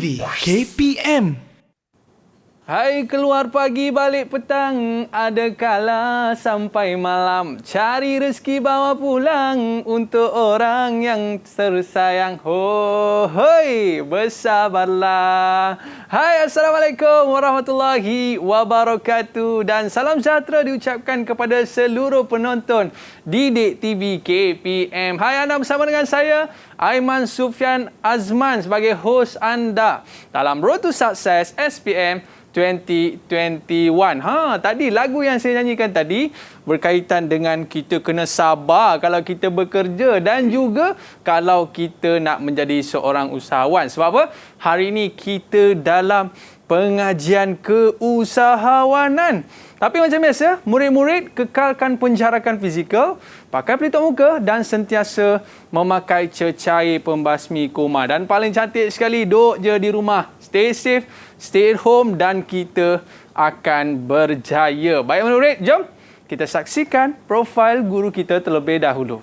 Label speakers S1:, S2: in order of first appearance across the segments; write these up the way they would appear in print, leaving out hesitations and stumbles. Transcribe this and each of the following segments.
S1: TV KPM.
S2: Hai, keluar pagi balik petang, ada kala sampai malam, cari rezeki bawa pulang untuk orang yang tersayang. Hoi, bersabarlah. Hai, Assalamualaikum warahmatullahi wabarakatuh dan salam sejahtera diucapkan kepada seluruh penonton Didik TV KPM. Hai, anda bersama dengan saya Aiman Sufian Azman sebagai hos anda dalam Road to Success SPM 2021. Tadi lagu yang saya nyanyikan tadi berkaitan dengan kita kena sabar kalau kita bekerja dan juga kalau kita nak menjadi seorang usahawan. Sebab apa? Hari ini kita dalam pengajian keusahawanan. Tapi macam biasa, murid-murid kekalkan penjarakan fizikal, pakai pelitup muka dan sentiasa memakai cecair pembasmi kuman. Dan paling cantik sekali, duduk je di rumah. Stay safe, stay at home dan kita akan berjaya. Baik murid-murid, jom kita saksikan profil guru kita terlebih dahulu.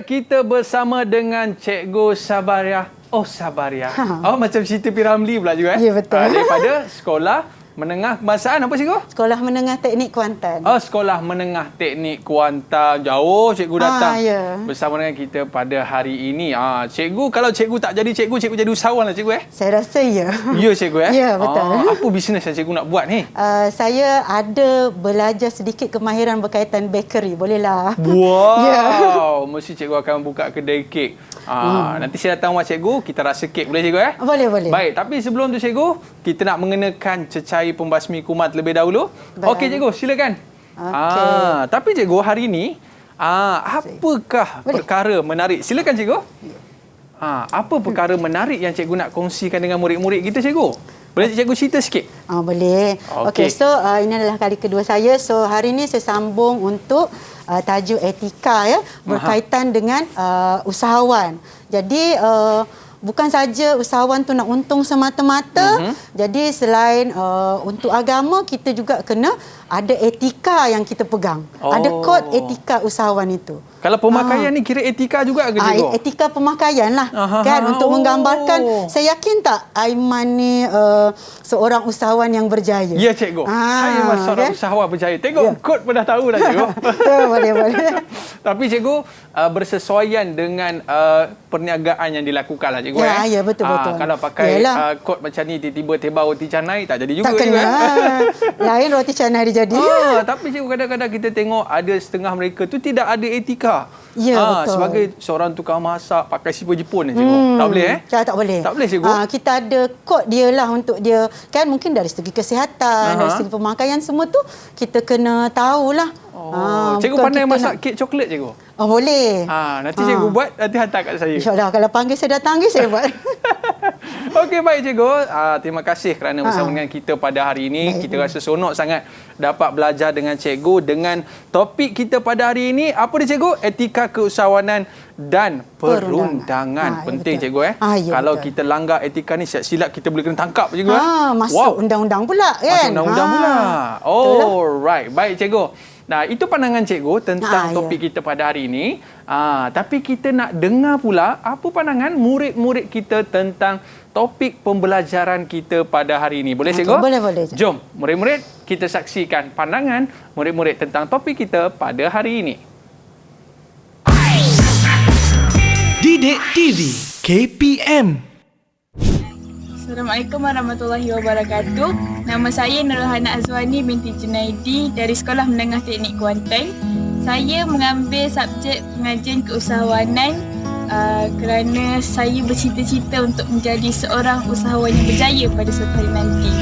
S2: Kita bersama dengan Cikgu Sabariah. Oh, Sabariah. Oh, macam cerita P. Ramlee pula juga.
S3: Ya, betul.
S2: Daripada Sekolah Menengah Kebangsaan. Apa cikgu?
S3: Sekolah Menengah Teknik Kuantan.
S2: Oh, Sekolah Menengah Teknik Kuantan. Jauh cikgu datang
S3: ya.
S2: bersama dengan kita pada hari ini. Cikgu, kalau cikgu tak jadi cikgu, cikgu jadi usahawan lah cikgu
S3: Saya rasa ya.
S2: Ya cikgu
S3: Ya, betul.
S2: Apa bisnes yang cikgu nak buat ni?
S3: Saya ada belajar sedikit kemahiran berkaitan bakery. Bolehlah.
S2: Wow.
S3: Ya.
S2: Mesti cikgu akan buka kedai kek. Nanti saya datang rumah cikgu, kita rasa kek. Boleh cikgu
S3: Boleh, boleh.
S2: Baik, tapi sebelum tu cikgu, kita nak mengenakan cecair pembasmi kuman terlebih dahulu. Okey cikgu, silakan.
S3: Okey.
S2: Tapi cikgu, hari ini apakah perkara menarik? Silakan cikgu. Apa perkara menarik yang cikgu nak kongsikan dengan murid-murid kita cikgu? Boleh cikgu cerita sikit?
S3: Boleh. Okey, so ini adalah kali kedua saya. So hari ini saya sambung untuk tajuk etika berkaitan dengan usahawan. Jadi bukan saja usahawan tu nak untung semata-mata. Jadi selain untuk agama, kita juga kena ada etika yang kita pegang. Ada kod etika usahawan itu.
S2: Kalau pemakaian ni kira etika juga ke cikgu?
S3: Etika pemakaian lah. Kan, untuk menggambarkan, saya yakin tak Aiman ni seorang usahawan yang berjaya?
S2: Ya cikgu. Saya memang seorang usahawan berjaya. Tengok kod pun dah tahu dah cikgu.
S3: Boleh.
S2: Tapi cikgu bersesuaian dengan perniagaan yang dilakukan lah cikgu.
S3: Ya, betul.
S2: Kalau pakai kod macam ni tiba-tiba tebal roti canai tak jadi juga.
S3: Tak kena. Lain roti canai dia jadi.
S2: Tapi cikgu, kadang-kadang kita tengok ada setengah mereka tu tidak ada etika.
S3: Ya, betul.
S2: Sebagai seorang tukang masak pakai siput Jepun cikgu. Tak boleh
S3: Tak boleh.
S2: Tak boleh cikgu.
S3: Kita ada kod dia lah untuk dia. Kan mungkin dari segi kesihatan, dari segi pemakaian semua tu kita kena tahulah.
S2: Cikgu pandai masak kek coklat cikgu?
S3: Boleh.
S2: Nanti cikgu buat, nanti hantar kat saya.
S3: InsyaAllah kalau panggil saya datang lagi saya buat.
S2: Okey, baik cikgu. Terima kasih kerana bersama dengan kita pada hari ini. Baik. Kita rasa seronok sangat dapat belajar dengan cikgu dengan topik kita pada hari ini. Apa dia cikgu? Etika keusahawanan dan perundangan. Penting betul. Cikgu kalau betul. Kita langgar etika ni silap kita boleh kena tangkap cikgu.
S3: Masuk undang-undang pula kan.
S2: Masuk undang-undang pula. Alright. Baik cikgu. Nah, itu pandangan cikgu tentang topik kita pada hari ini. Tapi kita nak dengar pula apa pandangan murid-murid kita tentang topik pembelajaran kita pada hari ini. Boleh cikgu?
S3: Boleh.
S2: Jom, murid-murid, kita saksikan pandangan murid-murid tentang topik kita pada hari ini.
S1: Didik TV KPM.
S4: Assalamualaikum warahmatullahi wabarakatuh. Nama saya Nurhana Azwani binti Junaidi dari Sekolah Menengah Teknik Kuantan. Saya mengambil subjek pengajian keusahawanan kerana saya bercita-cita untuk menjadi seorang usahawan yang berjaya pada suatu hari nanti.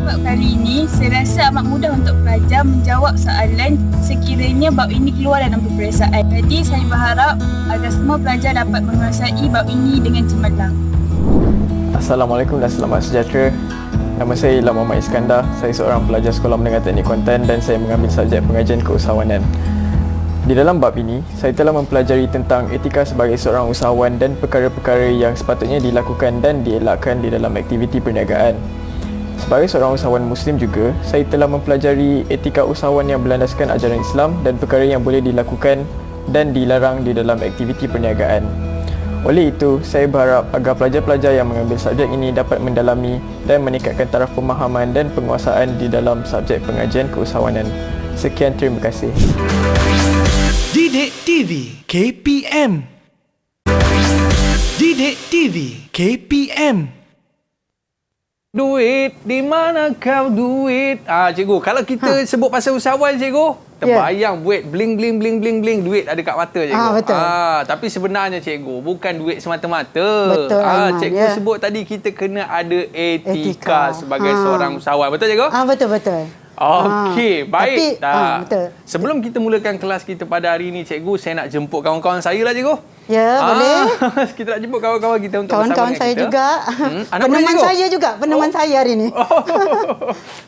S4: Bab kali ini, saya rasa amat mudah untuk pelajar menjawab soalan sekiranya bab ini keluar dalam peperiksaan. Jadi, saya berharap agar semua pelajar dapat menguasai bab ini dengan cemerlang.
S5: Assalamualaikum dan selamat sejahtera. Nama saya ialah Muhammad Iskandar. Saya seorang pelajar Sekolah Menengah Teknik Kuantan dan saya mengambil subjek pengajian keusahawanan. Di dalam bab ini, saya telah mempelajari tentang etika sebagai seorang usahawan dan perkara-perkara yang sepatutnya dilakukan dan dielakkan di dalam aktiviti perniagaan. Sebagai seorang usahawan Muslim juga, saya telah mempelajari etika usahawan yang berlandaskan ajaran Islam dan perkara yang boleh dilakukan dan dilarang di dalam aktiviti perniagaan. Oleh itu, saya berharap agar pelajar-pelajar yang mengambil subjek ini dapat mendalami dan meningkatkan taraf pemahaman dan penguasaan di dalam subjek pengajian keusahawanan. Sekian, terima kasih.
S1: Didik TV KPM. Didik TV KPM.
S2: Duit, di mana kau duit? Cikgu, kalau kita sebut pasal usahawan, cikgu, terbayang duit, bling, bling, bling, bling, bling, duit ada kat mata, cikgu.
S3: Betul.
S2: Tapi sebenarnya, cikgu, bukan duit semata-mata.
S3: Betul, Aiman,
S2: cikgu sebut tadi kita kena ada etika sebagai seorang usahawan. Betul, cikgu?
S3: Betul.
S2: Okey, baik.
S3: Betul.
S2: Sebelum kita mulakan kelas kita pada hari ini, cikgu, saya nak jemput kawan-kawan saya lah, cikgu.
S3: Ya, boleh.
S2: Kita nak jemput kawan-kawan kita untuk bersama
S3: Kawan-kawan
S2: dengan
S3: saya
S2: kita.
S3: juga. Peneman saya juga. Peneman saya hari ini.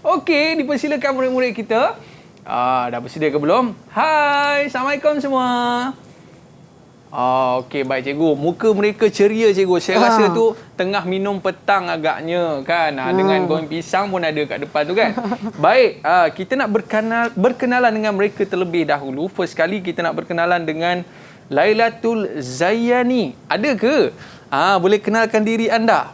S2: Okey, dipersilakan murid-murid kita. Dah bersedia ke belum? Hai, Assalamualaikum semua. Okey, baik cikgu. Muka mereka ceria, cikgu. Saya rasa tu tengah minum petang agaknya kan. Dengan goreng pisang pun ada kat depan tu kan. Baik, kita nak berkenalan dengan mereka terlebih dahulu. First kali kita nak berkenalan dengan Lailatul Zayani. Ada ke? Boleh kenalkan diri anda?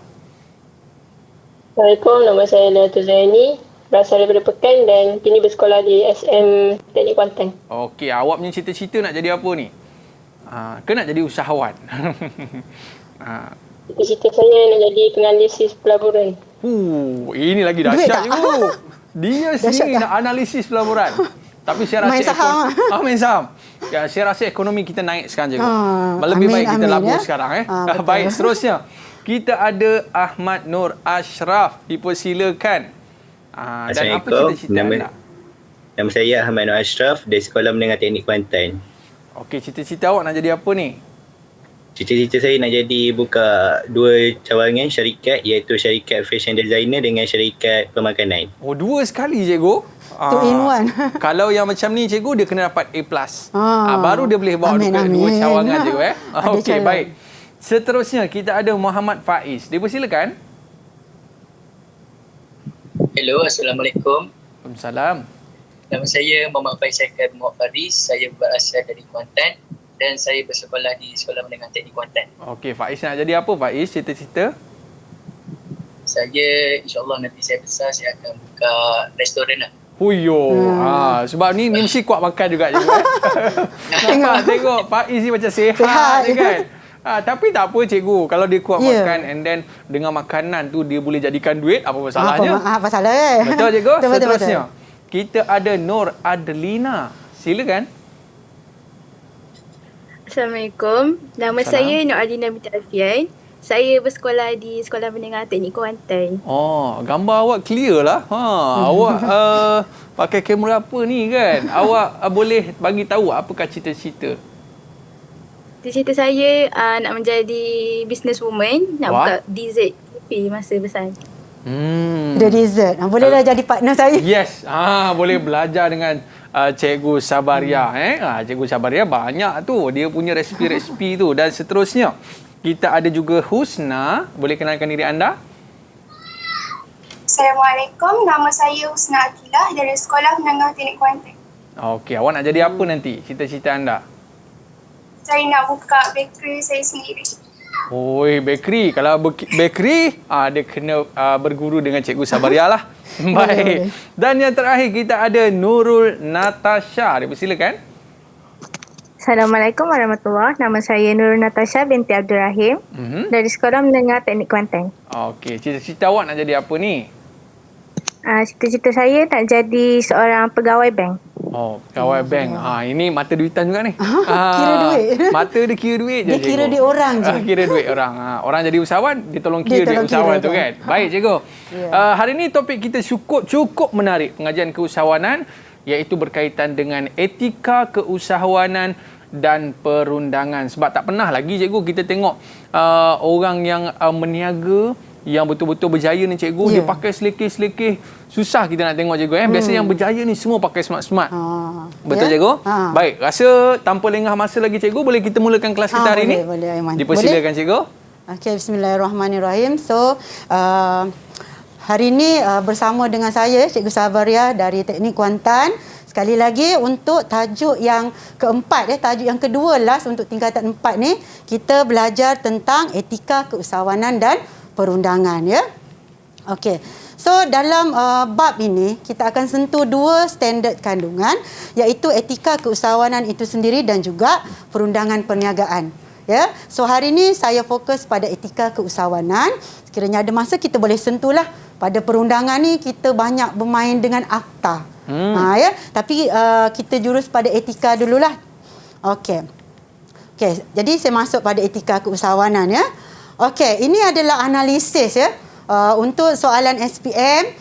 S6: Assalamualaikum, nama saya Lailatul Zayani. Berasal daripada Pekan dan kini bersekolah di SM Teknik Kuantan.
S2: Okey, awak punya cita-cita nak jadi apa ni? Ke nak jadi usahawan?
S6: Cita-cita saya nak jadi penganalisis pelaburan.
S2: Ini lagi dahsyat cikgu. Dia sendiri nak analisis pelaburan. Tapi saya rasa
S3: Main saham.
S2: Main saham. Ya, saya rasa ekonomi kita naik sekarang cikgu. Lebih baik kita labur sekarang Baik, seterusnya. Kita ada Ahmad Nur Ashraf. Dipersilakan. Dan apa cita-cita anda?
S7: Nama saya Ahmad Nur Ashraf dari Sekolah Menengah Teknik Kuantan.
S2: Okey, cita-cita awak nak jadi apa ni?
S7: Cita-cita saya nak jadi buka dua cawangan syarikat, iaitu syarikat fashion designer dengan syarikat pemakanan.
S2: Dua sekali cikgu.
S3: Two in one.
S2: Kalau yang macam ni cikgu, dia kena dapat A+. Baru dia boleh bawa dua cawangan cikgu. Okey, baik. Seterusnya kita ada Muhammad Faiz. Dipersilakan.
S8: Hello, Assalamualaikum.
S2: Waalaikumsalam.
S8: Nama saya Muhammad Faiz Muhammad Faris. Saya berasal dari Kuantan dan saya bersekolah di Sekolah Menengah Teknik Kuantan.
S2: Okey, Faiz nak jadi apa Faiz? Cita-cita?
S8: Saya insyaAllah nanti saya besar saya akan buka restoran lah.
S2: Huyo. Sebab ni mesti kuat makan juga je. Tengok Faiz ni macam sihat je kan. Tapi tak apa cikgu, kalau dia kuat makan and then dengan makanan tu dia boleh jadikan duit, apa masalahnya?
S3: Apa salah
S2: Betul cikgu. Seterusnya
S3: betul.
S2: Kita ada Nur Adlina. Silakan.
S9: Assalamualaikum. Nama saya Nur Adlina binti Alfian. Saya bersekolah di Sekolah Menengah Teknik Kuantan.
S2: Gambar awak clear lah. Awak pakai kamera apa ni kan? Awak boleh bagi tahu apakah cita-cita?
S9: Cita-cita saya nak menjadi businesswoman, nak buka DZ TV masa besar.
S3: Dia dessert. Bolehlah jadi partner saya.
S2: Yes. Boleh belajar dengan Cikgu Sabaria. Cikgu Sabaria banyak tu. Dia punya resipi-resipi tu. Dan seterusnya, kita ada juga Husna. Boleh kenalkan diri anda?
S10: Assalamualaikum. Nama saya Husna Akilah dari Sekolah Menengah Teknik Kuantan.
S2: Okey, awak nak jadi apa nanti? Cita-cita anda?
S10: Saya nak buka bakery saya sendiri.
S2: Bakery. Kalau bakery, dia kena berguru dengan Cikgu Sabaria lah. Baik. Dan yang terakhir kita ada Nurul Natasha. Dipersilakan.
S9: Assalamualaikum warahmatullahi. Nama saya Nurul Natasha binti Abdul Rahim dari Sekolah Menengah Teknik Kuantan.
S2: Okey, cita-cita awak nak jadi apa ni?
S9: Cita-cita saya nak jadi seorang pegawai bank.
S2: Pegawai bank. Ini mata duitan juga ni.
S3: Kira duit.
S2: Mata dia kira duit je.
S3: Dia kira duit orang je.
S2: Kira duit orang. Orang jadi usahawan, dia tolong kira duit usahawan tu kan. Baik cikgu. Hari ni topik kita cukup menarik. Pengajian keusahawanan, iaitu berkaitan dengan etika keusahawanan dan perundangan. Sebab tak pernah lagi cikgu kita tengok orang yang meniaga yang betul-betul berjaya ni cikgu, dia pakai selekeh-selekeh. Susah kita nak tengok cikgu. Biasa yang berjaya ni semua pakai smart-smart. Betul cikgu? Baik, rasa tanpa lengah masa lagi cikgu, boleh kita mulakan kelas kita hari ni?
S3: Boleh, Aiman.
S2: Dipersilakan cikgu.
S3: Okey, bismillahirrahmanirrahim. So, hari ini bersama dengan saya, Cikgu Sabaria dari Teknik Kuantan. Sekali lagi untuk tajuk yang keempat, tajuk yang kedua last untuk tingkatan 4 ni, kita belajar tentang etika keusahawanan dan perundangan, ya. Okey. So dalam bab ini kita akan sentuh 2 standard kandungan, iaitu etika keusahawanan itu sendiri dan juga perundangan perniagaan. Ya. So hari ini saya fokus pada etika keusahawanan. Sekiranya ada masa kita boleh sentuhlah pada perundangan ni, kita banyak bermain dengan akta. Ya. Tapi kita jurus pada etika dululah. Okey. Okey, jadi saya masuk pada etika keusahawanan, ya. Okey, ini adalah analisis, ya. Untuk soalan SPM,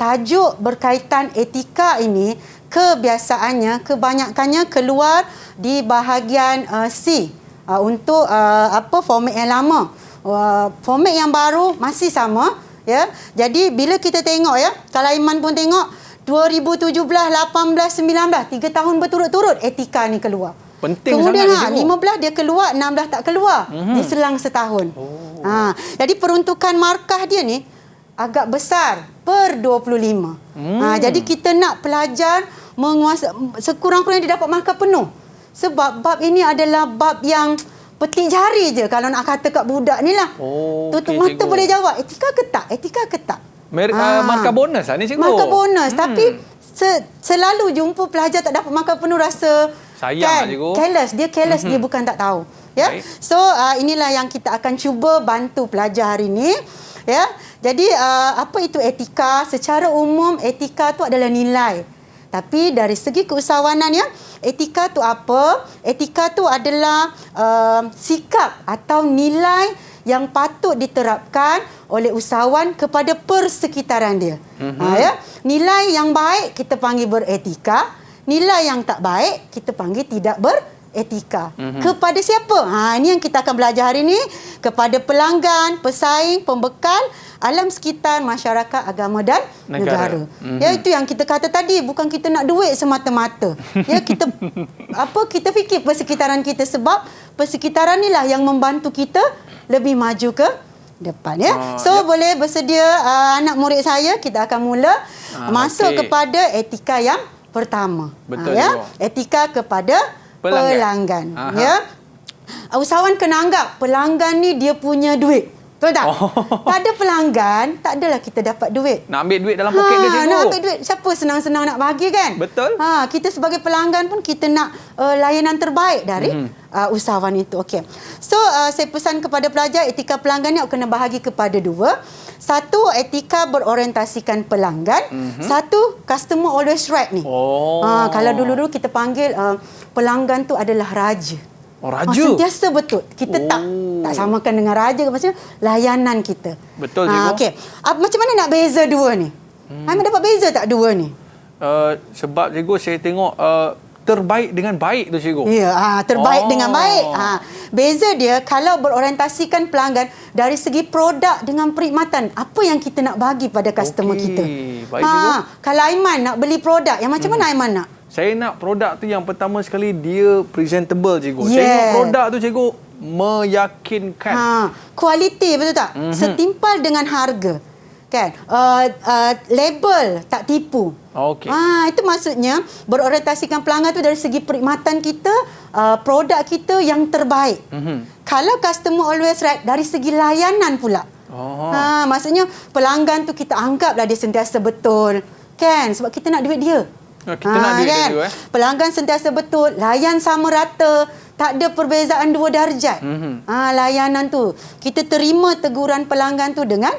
S3: tajuk berkaitan etika ini kebiasaannya, kebanyakannya keluar di bahagian C. Untuk format yang lama. Format yang baru masih sama, ya. Jadi bila kita tengok, ya, kalau Aiman pun tengok 2017, 18, 19, 3 tahun berturut-turut etika ni keluar.
S2: Penting
S3: kemudian
S2: sangat.
S3: Kemudian 15 dia keluar, 16 tak keluar. Diselang setahun. Jadi peruntukan markah dia ni agak besar per 25. Jadi kita nak pelajar menguasai, sekurang-kurangnya dia dapat markah penuh. Sebab bab ini adalah bab yang petik jari je kalau nak kata kat budak ni lah. Tutup mata cikgu boleh jawab. Etika ke tak? Etika ke tak?
S2: Markah bonus lah ni cikgu.
S3: Markah bonus. Tapi selalu jumpa pelajar tak dapat markah penuh, rasa
S2: sayang cikgu.
S3: Careless. Dia careless, dia bukan tak tahu. Ya. So inilah yang kita akan cuba bantu pelajar hari ini. Ya. Jadi apa itu etika? Secara umum etika tu adalah nilai. Tapi dari segi keusahawanan, ya, etika tu apa? Etika tu adalah sikap atau nilai yang patut diterapkan oleh usahawan kepada persekitaran dia. Ya. Nilai yang baik kita panggil beretika, nilai yang tak baik kita panggil tidak beretika. Kepada siapa? Ini yang kita akan belajar hari ini. Kepada pelanggan, pesaing, pembekal, alam sekitar, masyarakat, agama dan negara. Ya, itu yang kita kata tadi, bukan kita nak duit semata-mata. Ya, kita kita fikir persekitaran kita, sebab persekitaran inilah yang membantu kita lebih maju ke depan, ya. So boleh bersedia anak murid saya, kita akan mula masuk kepada etika yang pertama.
S2: Betul,
S3: ya. Etika kepada pelanggan. Ya. Usahawan kena anggap pelanggan ni dia punya duit. Betul tak? Tak ada pelanggan, tak adalah kita dapat duit.
S2: Nak ambil duit dalam poket dia cikgu.
S3: Nak ambil duit. Siapa senang-senang nak bagi, kan?
S2: Betul.
S3: Kita sebagai pelanggan pun kita nak layanan terbaik dari usahawan itu. Okey. So saya pesan kepada pelajar, etika pelanggan ni kena bahagi kepada 2. Satu, etika berorientasikan pelanggan. Satu, customer always right ni. Kalau dulu-dulu kita panggil pelanggan tu adalah raja.
S2: Raja?
S3: Sentiasa betul. Kita tak samakan dengan raja. Maksudnya layanan kita.
S2: Betul, cikgu.
S3: Okey. Macam mana nak beza 2 ni? Aiman dapat beza tak 2 ni?
S2: Sebab cikgu saya tengok terbaik dengan baik tu cikgu.
S3: Ya, terbaik dengan baik. Beza dia kalau berorientasikan pelanggan dari segi produk dengan perkhidmatan. Apa yang kita nak bagi pada customer kita.
S2: Baik, cikgu.
S3: Kalau Aiman nak beli produk, yang macam mana Aiman nak?
S2: Saya nak produk tu yang pertama sekali dia presentable, cikgu. Tengok produk tu, cikgu, meyakinkan.
S3: Kualiti, betul tak? Setimpal dengan harga. Kan? Label tak tipu.
S2: Okey.
S3: Itu maksudnya berorientasikan pelanggan tu dari segi perkhidmatan kita, produk kita yang terbaik. Kalau customer always right, dari segi layanan pula. Maksudnya pelanggan tu kita anggaplah dia sentiasa betul. Kan? Sebab kita nak duit dia.
S2: Kita nak duit
S3: kan?
S2: dia,
S3: Pelanggan sentiasa betul, layan sama rata, tak ada perbezaan 2 darjat. Layanan tu, kita terima teguran pelanggan tu dengan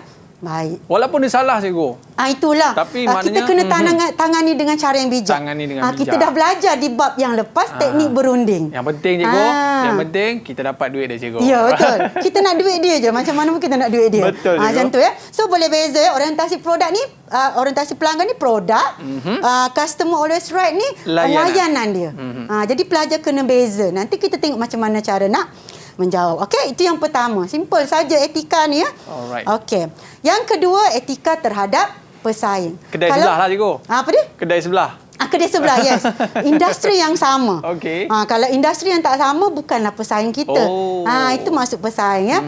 S3: baik.
S2: Walaupun dia salah, cikgu.
S3: Itulah.
S2: Tapi
S3: kita kena tangani dengan cara yang bijak. Kita dah belajar di bab yang lepas, teknik berunding.
S2: Yang penting, cikgu, yang penting kita dapat duit dia, cikgu.
S3: Ya, betul. Kita nak duit dia je. Macam mana pun kita nak duit dia.
S2: Betul, cikgu.
S3: Macam tu, ya. So boleh beza, ya. Orientasi produk ni, orientasi pelanggan ni produk. Customer always right ni layanan dia. Jadi pelajar kena beza. Nanti kita tengok macam mana cara nak menjawab. Okey, itu yang pertama. Simple saja etika ni ya.
S2: Alright.
S3: Okey. Yang kedua, etika terhadap pesaing.
S2: Kedai sebelah lah cikgu.
S3: Apa dia?
S2: Kedai sebelah.
S3: Kedai sebelah, yes. Industri yang sama.
S2: Okey.
S3: Kalau industri yang tak sama, bukanlah pesaing kita. Itu maksud pesaing ya.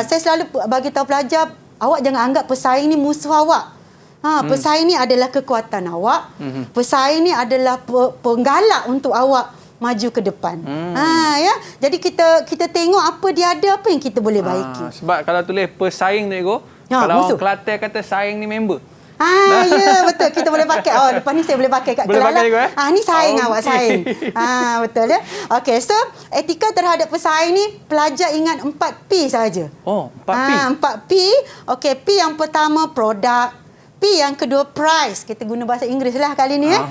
S3: Saya selalu bagi tahu pelajar, awak jangan anggap pesaing ni musuh awak. Pesaing ni adalah kekuatan awak. Pesaing ni adalah penggalak untuk awak maju ke depan. Ya. Jadi kita tengok apa dia ada, apa yang kita boleh baiki.
S2: Sebab kalau tulis pesaing tu cikgu, kalau
S3: musuh.
S2: orang Kelantan kata saing ni member.
S3: Ya, betul. Kita boleh pakai. Lepas ni saya boleh pakai kat
S2: boleh
S3: Kelala.
S2: pakai,
S3: Ni saing awak, saing. Betul ya. Okey, so etika terhadap pesaing ni pelajar ingat 4P saja.
S2: 4P.
S3: 4P. Okey, P yang pertama produk, P yang kedua price. Kita guna bahasa Inggeris lah kali ni ya.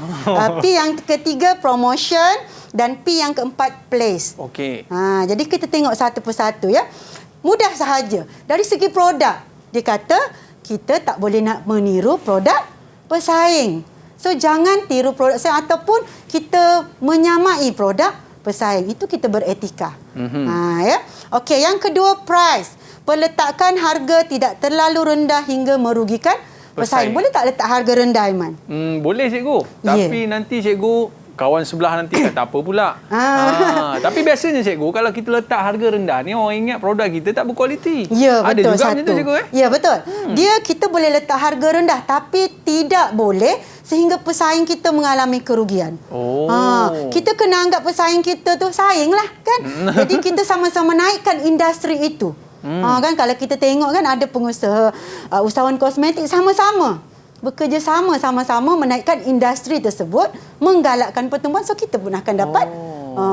S3: P yang ketiga promotion dan P yang keempat place.
S2: Okey.
S3: Jadi kita tengok satu persatu ya. Mudah sahaja. Dari segi produk, dia kata kita tak boleh nak meniru produk pesaing. So jangan tiru produk pesaing ataupun kita menyamai produk pesaing. Itu kita beretika. Ya. Okey, yang kedua price. Peletakan harga tidak terlalu rendah hingga merugikan pesaing. Boleh tak letak harga rendah, Aiman?
S2: Boleh cikgu. Tapi nanti cikgu kawan sebelah nanti kata apa pula. Tapi biasanya cikgu, kalau kita letak harga rendah ni, orang ingat produk kita tak berkualiti.
S3: Ya, betul.
S2: Ada juga
S3: satu.
S2: macam tu cikgu
S3: Ya, betul. Kita boleh letak harga rendah tapi tidak boleh sehingga pesaing kita mengalami kerugian. Kita kena anggap pesaing kita tu saing lah kan. Jadi kita sama-sama naikkan industri itu. Kan kalau kita tengok kan ada pengusaha usahawan kosmetik sama-sama bekerja sama-sama menaikkan industri tersebut, menggalakkan pertumbuhan, so kita pun akan dapat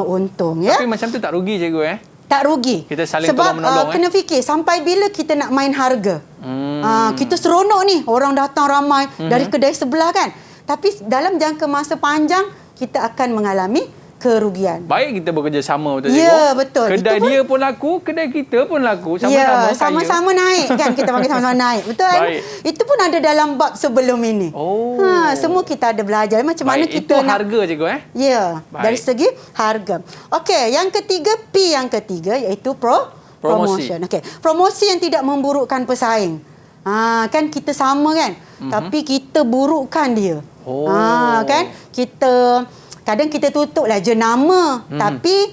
S3: untung ya.
S2: Tapi macam tu tak rugi cikgu
S3: Tak rugi.
S2: Kita saling
S3: sebab
S2: tolong-menolong
S3: kena fikir sampai bila kita nak main harga. Kita seronok ni, orang datang ramai dari kedai sebelah kan. Tapi dalam jangka masa panjang kita akan mengalami kerugian.
S2: Baik kita bekerjasama betul cikgu.
S3: Ya, betul.
S2: Kedai dia pun laku, kedai kita pun laku. Sama-sama kaya.
S3: Sama-sama naik kan. Kita panggil sama-sama naik. Betul kan? Itu pun ada dalam bab sebelum ini. Semua kita ada belajar macam mana kita
S2: itu harga cikgu
S3: Ya, dari segi harga. Okey, yang ketiga P yang ketiga iaitu promotion. Okey, promosi yang tidak memburukkan pesaing. Kan kita sama kan. Tapi kita burukkan dia. Kan? Kadang kita tutuplah jenama, tapi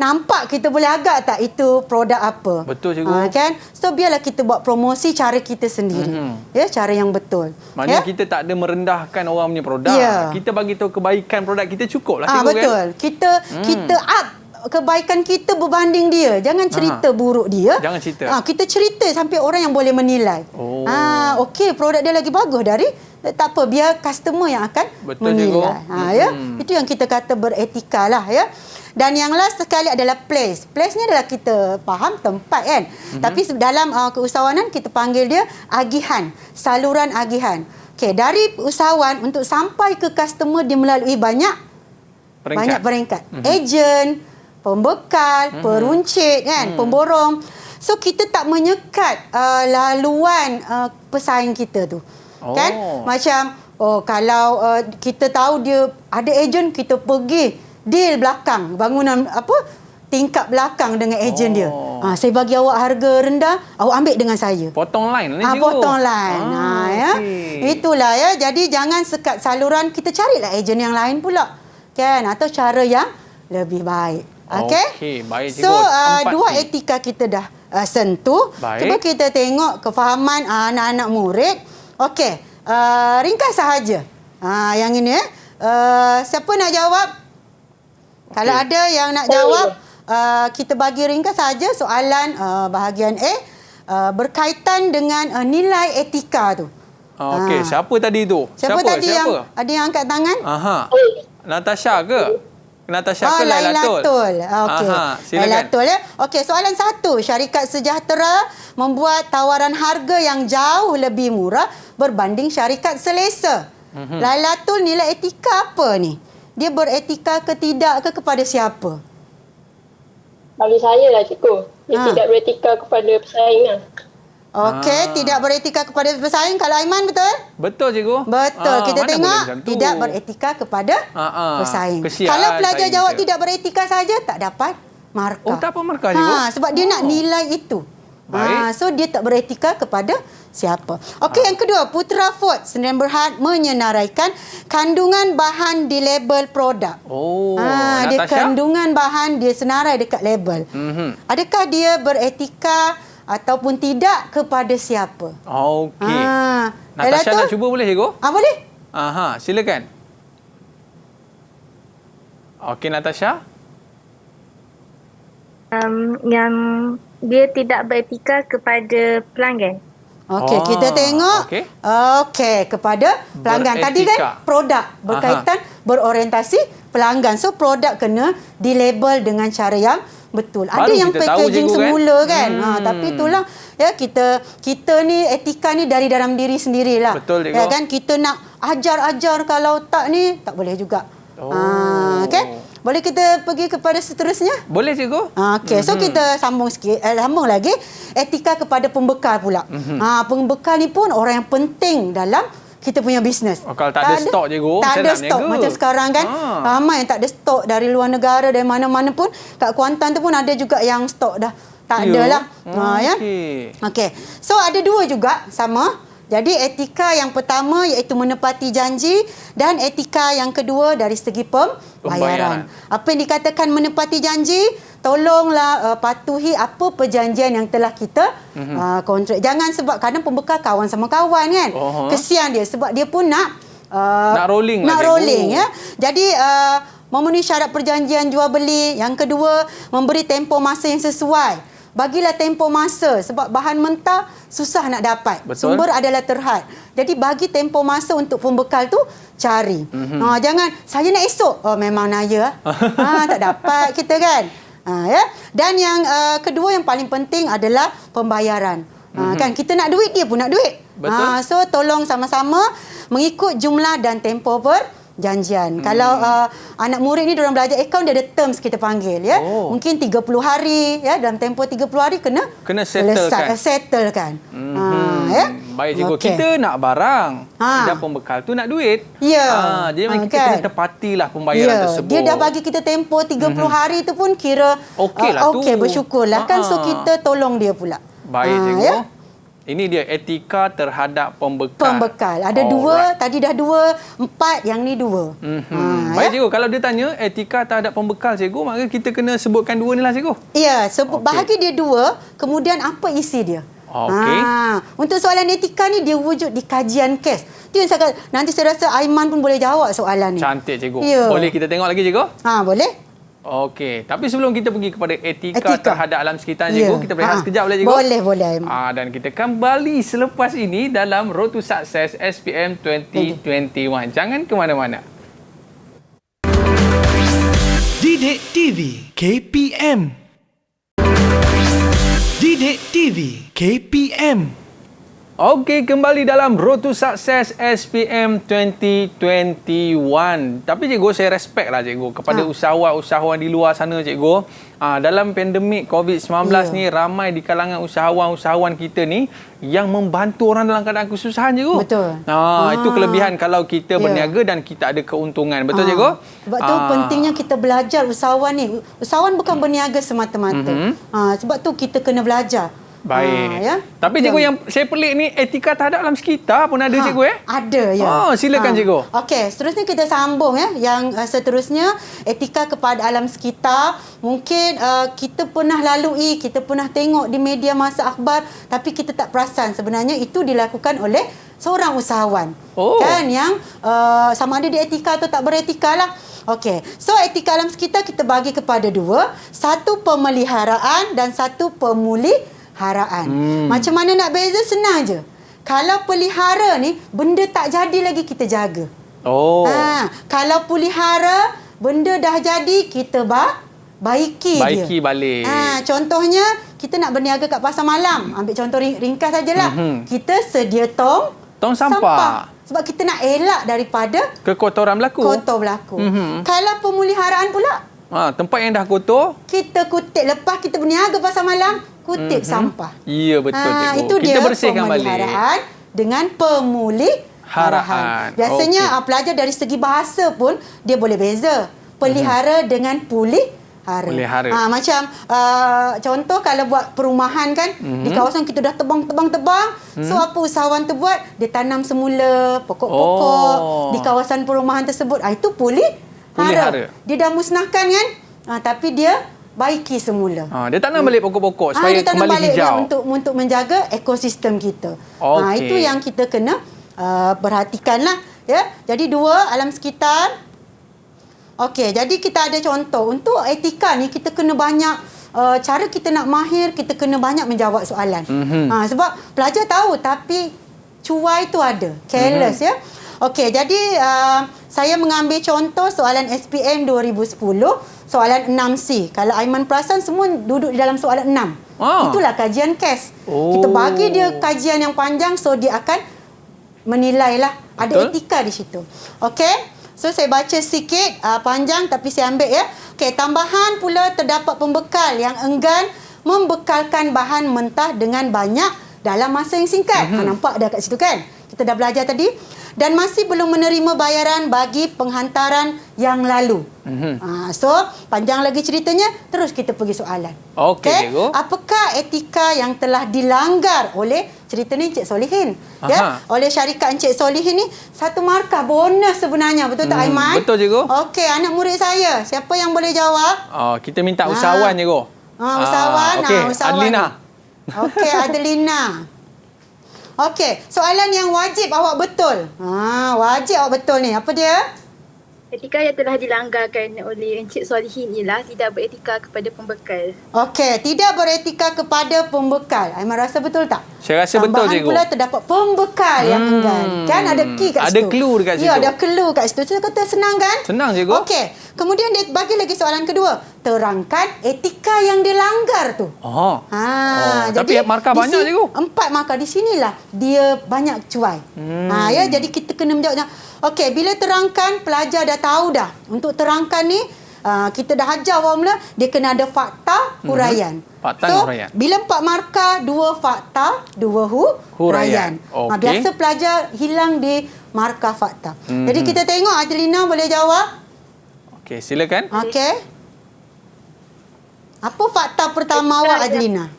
S3: nampak kita boleh agak tak itu produk apa.
S2: Betul cikgu.
S3: Kan? So biarlah kita buat promosi cara kita sendiri. Ya, cara yang betul.
S2: Maknanya kita tak ada merendahkan orang punya produk. Kita bagi tahu kebaikan produk kita cukuplah cikgu
S3: betul.
S2: Kan?
S3: Kita up kebaikan kita berbanding dia. Jangan cerita buruk dia.
S2: Jangan cerita.
S3: Kita cerita sampai orang yang boleh menilai. Okey, produk dia lagi bagus dari tak apa, biar customer yang akan menilai. Ya, itu yang kita kata beretika lah ya. Dan yang last sekali adalah place. Place ni adalah kita faham tempat kan. Tapi dalam keusahawanan kita panggil dia agihan, saluran agihan. Okey, dari usahawan untuk sampai ke customer dia melalui banyak peringkat. Ejen, pembekal, peruncit kan, pemborong. So kita tak menyekat laluan pesaing kita tu. Kan? Macam kalau kita tahu dia ada ejen, kita pergi deal belakang, bangunan tingkap belakang dengan ejen dia. Saya bagi awak harga rendah, awak ambil dengan saya.
S2: Potong line ni cikgu.
S3: Potong line. Ya. Itulah ya. Jadi jangan sekat saluran, kita carilah ejen yang lain pula. Kan? Atau cara yang lebih baik. Okey.
S2: Baik cikgu.
S3: So dua etika kita dah sentuh. Cuba kita tengok kefahaman anak-anak murid. Okey, ringkas sahaja. Yang ini siapa nak jawab? Kalau ada yang nak jawab, kita bagi ringkas saja soalan bahagian A berkaitan dengan nilai etika tu.
S2: Okey, siapa tadi tu?
S3: Siapa tadi yang ada yang angkat tangan?
S2: Natasha ke? Natasha ke Lailatul?
S3: Okey.
S2: Silakan.
S3: Lailatul ya. Okey, soalan 1. Syarikat Sejahtera membuat tawaran harga yang jauh lebih murah berbanding syarikat selesa. Lailatul, nilai etika apa ni? Dia beretika ke tidak ke kepada siapa?
S6: Bagi saya lah cikgu. Dia tidak beretika kepada pesaing lah.
S3: Okey, tidak beretika kepada pesaing. Kalau Aiman betul?
S2: Betul cikgu.
S3: Betul. Kita tengok tidak beretika kepada pesaing. Kalau pelajar jawab tidak beretika saja, tak dapat markah.
S2: Oh, tak apa markah cikgu?
S3: Sebab dia nak nilai itu.
S2: Baik.
S3: So dia tak beretika kepada siapa. Okey, yang kedua, Putra Ford Sdn Bhd menyenaraikan kandungan bahan di label produk.
S2: Oh,
S3: dia
S2: Natasha?
S3: kandungan bahan dia senarai dekat label. Adakah dia beretika ataupun tidak kepada siapa?
S2: Okey. Natasha nak cuba boleh cikgu?
S3: Boleh.
S2: Silakan. Okey, Natasha.
S9: Yang dia tidak beretika kepada pelanggan.
S3: Okey, kita tengok. Okey, kepada pelanggan. Tadi kan produk berkaitan berorientasi pelanggan. So produk kena dilabel dengan cara yang betul. Ada yang packaging semula kan. Tapi itulah ya, kita ni etika ni dari dalam diri sendirilah.
S2: Betul, cikgu.
S3: Ya kan, kita nak ajar-ajar, kalau tak ni tak boleh juga. Okey. Boleh kita pergi kepada seterusnya?
S2: Boleh cikgu.
S3: Okey, so kita sambung sikit, sambung lagi etika kepada pembekal pula. Pembekal ni pun orang yang penting dalam kita punya bisnes.
S2: Kalau tak ada stok cikgu,
S3: tak ada stok macam sekarang kan. Ramai yang tak ada stok dari luar negara, dari mana-mana pun. Kat Kuantan tu pun ada juga yang stok dah tak ada lah. Okey. So ada dua juga sama. Jadi etika yang pertama iaitu menepati janji dan etika yang kedua dari segi pembayaran. Apa yang dikatakan menepati janji, tolonglah patuhi apa perjanjian yang telah kita kontrak. Jangan sebab kadang pembekal kawan sama kawan kan. Kesian dia sebab dia pun nak
S2: rolling
S3: ya. Jadi memenuhi syarat perjanjian jual beli. Yang kedua, memberi tempoh masa yang sesuai. Bagilah tempoh masa sebab bahan mentah susah nak dapat.
S2: Betul.
S3: Sumber adalah terhad. Jadi bagi tempoh masa untuk pembekal tu cari. Jangan saya nak esok. Memang naya. Tak dapat kita kan. Ya. Dan yang kedua yang paling penting adalah pembayaran. Kan kita nak duit, dia pun nak duit.
S2: Betul.
S3: So tolong sama-sama mengikut jumlah dan tempoh janjian. Kalau anak murid ni diorang belajar akaun, dia ada terms kita panggil ya. Mungkin 30 hari ya, dalam tempoh 30 hari kena settlekan. Ya.
S2: Baik cikgu, kita nak barang dan pembekal tu nak duit.
S3: Ya.
S2: Jadi kita kena tepatilah pembayaran tersebut.
S3: Dia dah bagi kita tempoh 30 hari tu pun kira
S2: okeylah tu.
S3: Okey, bersyukurlah kan. So kita tolong dia pula.
S2: Baik cikgu. Ya? Ini dia etika terhadap pembekal.
S3: Ada dua, tadi dah 2, 4, yang ni 2.
S2: Baik cikgu, kalau dia tanya etika terhadap pembekal cikgu, maka kita kena sebutkan 2 ni lah cikgu.
S3: Ya, bahagi dia 2, kemudian apa isi dia. Untuk soalan etika ni dia wujud di kajian kes. Itu yang nanti saya rasa Aiman pun boleh jawab soalan ni.
S2: Cantik cikgu.
S3: Ya.
S2: Boleh kita tengok lagi cikgu?
S3: Boleh.
S2: Okey, tapi sebelum kita pergi kepada etika terhadap alam sekitar cikgu, kita berehat sekejap boleh cikgu?
S3: Boleh.
S2: Dan kita kembali selepas ini dalam Road to Success SPM 2021. Jangan ke mana-mana.
S1: Didik TV KPM. Didik TV KPM.
S2: Okey, kembali dalam Road to Success SPM 2021. Tapi cikgu, saya respect lah cikgu kepada usahawan-usahawan di luar sana cikgu. Dalam pandemik COVID-19 ni, ramai di kalangan usahawan-usahawan kita ni yang membantu orang dalam keadaan kesusahan cikgu.
S3: Betul.
S2: Itu kelebihan kalau kita berniaga dan kita ada keuntungan. Betul cikgu?
S3: Sebab tu pentingnya kita belajar usahawan ni. Usahawan bukan berniaga semata-mata. Sebab tu kita kena belajar.
S2: Baik. Tapi cikgu, yang saya pelik ni etika terhadap alam sekitar pun ada cikgu
S3: Ada ya.
S2: Silakan cikgu.
S3: Okey, seterusnya kita sambung ya. Yang seterusnya etika kepada alam sekitar. Mungkin kita pernah lalui, kita pernah tengok di media masa akhbar, tapi kita tak perasan sebenarnya itu dilakukan oleh seorang usahawan. Kan yang sama ada di etika atau tak beretika lah. Okey. So etika alam sekitar kita bagi kepada 2, satu pemeliharaan dan satu pemulihharaan. Macam mana nak beza? Senang je. Kalau pelihara ni, benda tak jadi lagi kita jaga. Kalau pelihara, benda dah jadi, kita baiki
S2: balik.
S3: Contohnya, kita nak berniaga kat pasar malam. Ambil contoh ringkas sajalah. Kita sedia tong sampah. Sebab kita nak elak daripada
S2: kekotoran berlaku.
S3: Kalau pemeliharaan pula,
S2: tempat yang dah kotor,
S3: kita kutip. Lepas kita berniaga pasar malam, kutip sampah.
S2: Ya, betul cikgu.
S3: Itu
S2: kita
S3: dia
S2: bersihkan
S3: pemeliharaan dengan pemulihharaan. Biasanya pelajar dari segi bahasa pun dia boleh beza. Pelihara dengan pulihara.
S2: Pelihara.
S3: Macam contoh kalau buat perumahan kan, di kawasan kita dah tebang. So apa usahawan tu buat? Dia tanam semula pokok-pokok di kawasan perumahan tersebut. Itu pelihara. Dia dah musnahkan kan? Tapi dia baiki semula.
S2: Dia tanam balik pokok-pokok supaya
S3: dia tanam
S2: kembali
S3: balik
S2: hijau.
S3: Untuk menjaga ekosistem kita. Itu yang kita kena perhatikanlah, ya. Jadi 2 alam sekitar. Okey, jadi kita ada contoh. Untuk etika ni kita kena banyak cara kita nak mahir, kita kena banyak menjawab soalan. Sebab pelajar tahu tapi cuai tu ada. Careless ya. Okey, jadi saya mengambil contoh soalan SPM 2010, soalan 6C. Kalau Aiman perasan semua duduk di dalam soalan 6. Itulah kajian KES. Kita bagi dia kajian yang panjang, so dia akan menilailah. Ada etika di situ. Okey. So saya baca sikit, panjang tapi saya ambil ya. Okey, tambahan pula terdapat pembekal yang enggan membekalkan bahan mentah dengan banyak dalam masa yang singkat. Nampak dah kat situ kan? Kita dah belajar tadi. Dan masih belum menerima bayaran bagi penghantaran yang lalu. So, panjang lagi ceritanya, terus kita pergi soalan.
S2: Okey, cikgu.
S3: Apakah etika yang telah dilanggar oleh cerita ni Encik Solihin? Ya, oleh syarikat Encik Solihin ni, 1 markah bonus sebenarnya. Betul tak Aiman?
S2: Betul, cikgu.
S3: Okey, anak murid saya, siapa yang boleh jawab?
S2: Kita minta usahawan, cikgu.
S3: Usahawan.
S2: Okey,
S3: usahawan.
S2: Adelina.
S3: Okey, Adelina. Okey, soalan yang wajib awak betul. Wajib awak betul ni. Apa dia?
S9: Etika yang telah dilanggarkan oleh Encik Solihin ialah tidak beretika kepada pembekal.
S3: Okey, tidak beretika kepada pembekal. Aiman rasa betul tak?
S2: Saya rasa betul, cikgu.
S3: Tambahan pula terdapat pembekal yang enggan. Kan ada key kat situ.
S2: Ada clue dekat situ.
S3: Ya, ada clue kat situ. Saya kata senang kan?
S2: Senang, cikgu.
S3: Okey. Kemudian dia bagi lagi soalan kedua. Terangkan etika yang dilanggar tu.
S2: Tapi markah banyak, cikgu.
S3: 4 markah. Di sinilah dia banyak cuai. Ya, jadi kita kena menjawab. Okey, bila terangkan, pelajar dah tahu dah. Untuk terangkan ni, kita dah ajar awal mula, dia kena ada fakta, huraian.
S2: Huraian.
S3: Bila 4 markah, 2 fakta, 2 huraian. Biasa pelajar hilang di markah fakta. Jadi kita tengok Adelina boleh jawab.
S2: Okey, silakan.
S3: Okey. Apa fakta pertama awak, Adelina?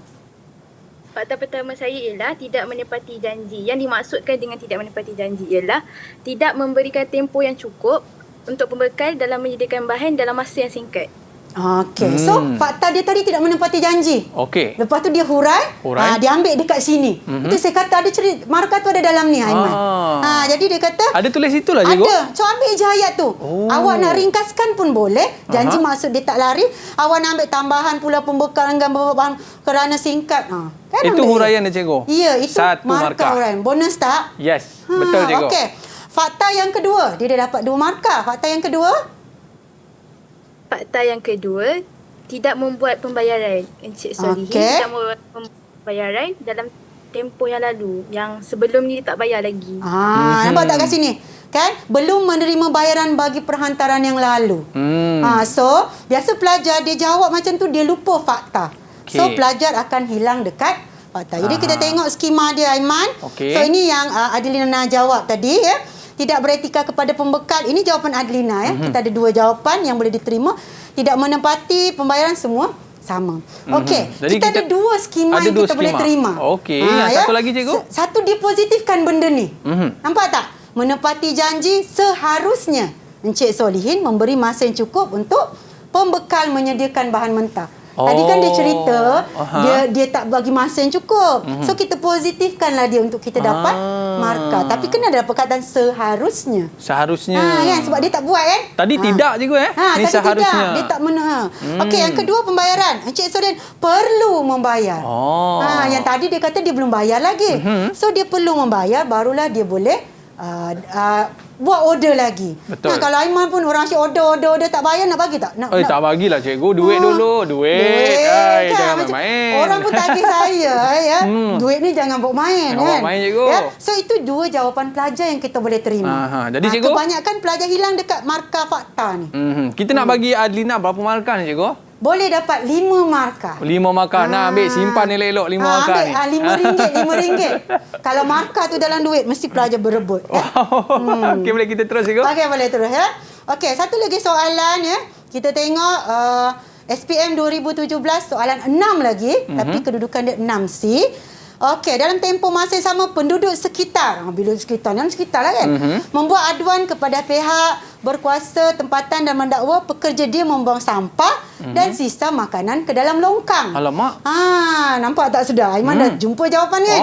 S9: Fakta pertama saya ialah tidak menepati janji. Yang dimaksudkan dengan tidak menepati janji ialah tidak memberikan tempoh yang cukup untuk pembekal dalam menyediakan bahan dalam masa yang singkat.
S3: Okey. So, fakta dia tadi tidak menepati janji.
S2: Okey.
S3: Lepas tu dia hurai. Dia ambil dekat sini. Itu saya kata ada cerita, markah tu ada dalam ni, Aiman. Jadi dia kata
S2: ada tulis itulah, cikgu.
S3: Ada. So, ambil je ayat tu. Awak nak ringkaskan pun boleh. Janji maksud dia tak lari. Awak nak ambil tambahan pula pembekal dengan beberapa bahan kerana singkat. Kan
S2: itu huraian dia, cikgu.
S3: Ya, itu
S2: 1
S3: markah huraian. Bonus tak?
S2: Yes, betul, cikgu.
S3: Okey. Fakta yang kedua, dia dah dapat 2 markah. Fakta yang kedua?
S9: Fakta yang kedua, tidak membuat pembayaran. Encik Solihin tidak membuat pembayaran dalam tempoh yang lalu. Yang sebelum ni dia tak bayar lagi.
S3: Nampak tak kat sini? Kan? Belum menerima bayaran bagi perhantaran yang lalu. So, biasa pelajar dia jawab macam tu, dia lupa fakta. So, pelajar akan hilang dekat fakta. Jadi, kita tengok skema dia, Aiman. So, ini yang Adelina jawab tadi, ya. Tidak beretika kepada pembekal. Ini jawapan Adelina, ya. Kita ada 2 jawapan yang boleh diterima. Tidak menepati pembayaran, semua sama. Okey, kita ada 2 skema yang kita boleh terima.
S2: Okey, yang satu lagi, cikgu.
S3: Satu dia positifkan benda ni. Nampak tak? Menepati janji seharusnya Encik Solihin memberi masa yang cukup untuk pembekal menyediakan bahan mentah. Tadi kan dia cerita dia tak bagi masa yang cukup. So kita positifkanlah dia untuk kita dapat markah. Tapi kena ada perkataan seharusnya.
S2: Seharusnya.
S3: Kan sebab dia tak buat kan?
S2: Tadi tidak, cikgu ni
S3: tadi
S2: seharusnya.
S3: Tidak. Dia tak Okey, yang kedua pembayaran. Encik Solihin perlu membayar. Yang tadi dia kata dia belum bayar lagi. So dia perlu membayar, barulah dia boleh buat order lagi.
S2: Betul.
S3: Kalau Aiman pun orang asyik order tak bayar, nak bagi tak?
S2: Tak bagilah, cikgu. Duit dulu. Duit. Jangan main-main.
S3: Orang pun tagih saya. Ya. Duit ni jangan bawa main.
S2: Jangan bawa main, cikgu.
S3: Ya. So itu 2 jawapan pelajar yang kita boleh terima.
S2: Jadi, cikgu,
S3: kebanyakan pelajar hilang dekat markah fakta ni.
S2: Kita nak bagi Adelina berapa markah ni, cikgu?
S3: Boleh dapat 5 markah.
S2: 5 markah. Nak ambil, simpan elok-elok 5 markah ni.
S3: RM5. Kalau markah tu dalam duit, mesti pelajar berebut. Ya?
S2: Okey, boleh kita terus, cikgu?
S3: Okey, boleh terus. Ya? Okey, satu lagi soalan. Ya. Kita tengok SPM 2017 soalan 6 lagi, tapi kedudukan dia 6C. Okey, dalam tempoh masa yang sama penduduk sekitar, bila sekitar lah kan, membuat aduan kepada pihak berkuasa tempatan dan mendakwa pekerja dia membuang sampah dan sisa makanan ke dalam longkang.
S2: Alamak.
S3: Nampak tak sudah? Aiman dah jumpa jawapan kan?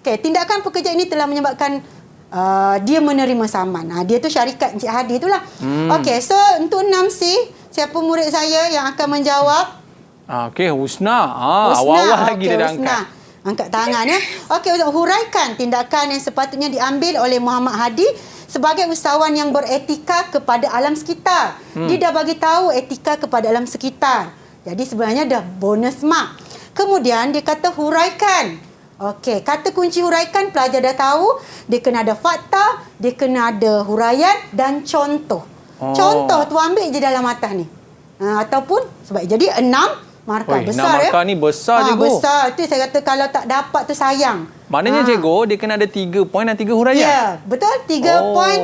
S3: Okey, tindakan pekerja ini telah menyebabkan dia menerima saman. Dia tu syarikat Encik Hadi itulah. Okey, so untuk 6C, siapa murid saya yang akan menjawab?
S2: Okey, Husna. Awal-awal lagi dia dah angkat.
S3: Angkat tangan ya. Okey, huraikan tindakan yang sepatutnya diambil oleh Muhammad Hadi sebagai usahawan yang beretika kepada alam sekitar. Dia dah bagi tahu etika kepada alam sekitar. Jadi sebenarnya dah bonus mark. Kemudian dia kata huraikan. Okey, kata kunci huraikan pelajar dah tahu. Dia kena ada fakta, dia kena ada huraian dan contoh. Contoh tu ambil je dalam atas ni. Ataupun sebab jadi 6 markah besar
S2: 6 markah ni besar je,
S3: besar. Tu saya kata kalau tak dapat tu sayang.
S2: Maknanya cikgu dia kena ada 3 poin dan 3 huraian.
S3: Ya, betul. 3 poin,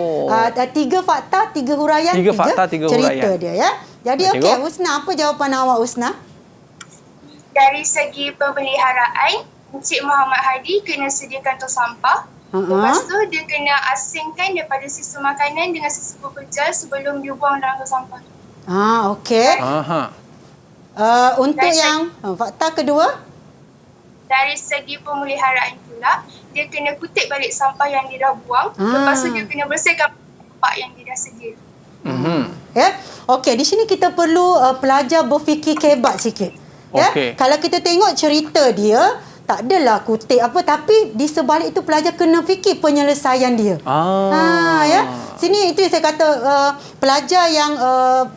S3: 3 fakta, 3 huraian,
S2: 3 fakta, 3
S3: cerita
S2: huraian.
S3: dia ya. Jadi okey, Husna, apa jawapan awak Husna?
S10: Dari segi pemeliharaan, Encik Muhammad Hadi kena sediakan tong sampah. Lepas tu dia kena asingkan daripada sisa makanan dengan sisa pekerja sebelum dibuang dalam tong sampah.
S3: Okey. Untuk yang fakta kedua,
S10: dari segi pemeliharaan pula, dia kena kutip balik sampah yang dia dah buang. Lepas tu dia kena bersihkan tempat yang dia dah sedia.
S3: Ya. Okey, di sini kita perlu pelajar berfikir kebat sikit. Ya. Kalau kita tengok cerita dia, tak adalah kutip apa, tapi di sebalik itu pelajar kena fikir penyelesaian dia. Ya. Sini itu yang saya kata pelajar yang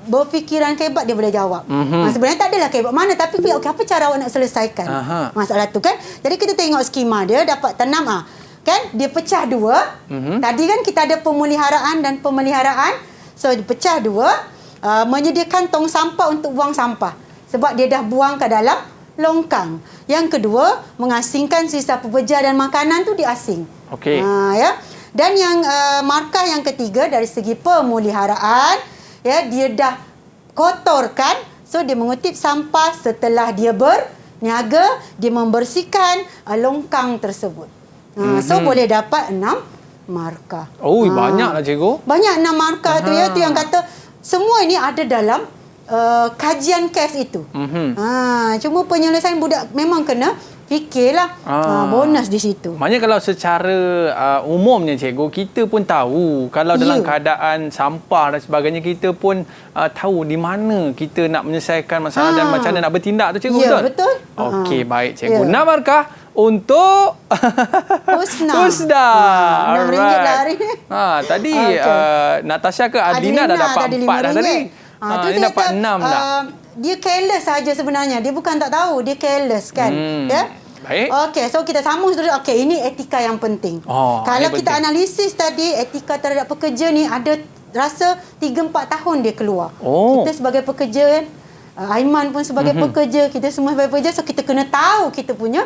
S3: berfikiran kebat dia boleh jawab. Sebenarnya tak adalah kebat mana, tapi okey, apa cara awak nak selesaikan masalah tu kan. Jadi kita tengok skema dia dapat tanam kan dia pecah dua. Tadi kan kita ada pemeliharaan dan pemeliharaan. So dia pecah dua, menyediakan tong sampah untuk buang sampah sebab dia dah buang ke dalam longkang. Yang kedua, mengasingkan sisa pekerja dan makanan tu diasing.
S2: Okey.
S3: Ya. Dan yang markah yang ketiga dari segi pemeliharaan, ya, dia dah kotorkan, so dia mengutip sampah setelah dia berniaga, dia membersihkan longkang tersebut. So boleh dapat 6 markah.
S2: Banyaklah cikgu.
S3: Banyak 6 markah tu ya, tu yang kata semua ini ada dalam kajian kes itu. Cuma penyelesaian budak memang kena fikirlah. Bonus di situ.
S2: Maknanya kalau secara umumnya cikgu, kita pun tahu kalau dalam keadaan sampah dan sebagainya, kita pun tahu di mana kita nak menyelesaikan masalah dan macam mana nak bertindak tu cikgu.
S3: Ya, betul.
S2: Okey, baik cikgu. 6 markah untuk
S3: Husna.
S2: Alright.
S3: RM6 lah hari ni.
S2: Tadi Natasha ke Adina dah dapat 4 dah tadi. Dia dapat 6 dah.
S3: Dia careless saja sebenarnya. Dia bukan tak tahu, dia careless kan. Ya.
S2: Baik.
S3: Okey, so kita sambung terus. Okey, ini etika yang penting. Kalau kita penting. Analisis tadi etika terhadap pekerja ni ada rasa 3-4 tahun dia keluar. Kita sebagai pekerja kan, Aiman pun sebagai pekerja, kita semua sebagai pekerja, so kita kena tahu kita punya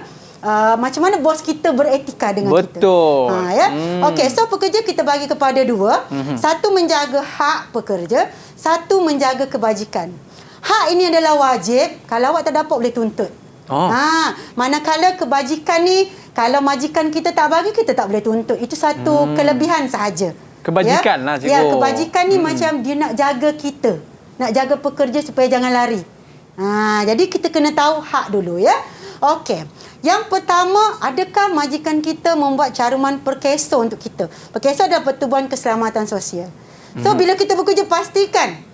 S3: macam mana bos kita beretika dengan kita.
S2: Betul.
S3: Ya. Okey, so pekerja kita bagi kepada 2. Satu menjaga hak pekerja, satu menjaga kebajikan. Hak ini adalah wajib, kalau awak tak dapat boleh tuntut. Manakala kebajikan ni, kalau majikan kita tak bagi, kita tak boleh tuntut. Itu satu kelebihan sahaja.
S2: Kebajikan lah cikgu.
S3: Ya, kebajikan ni macam dia nak jaga kita, nak jaga pekerja supaya jangan lari. Jadi kita kena tahu hak dulu ya. Okey. Yang pertama, adakah majikan kita membuat caruman perkeso untuk kita? Perkeso adalah Pertubuhan Keselamatan Sosial. So bila kita bekerja, pastikan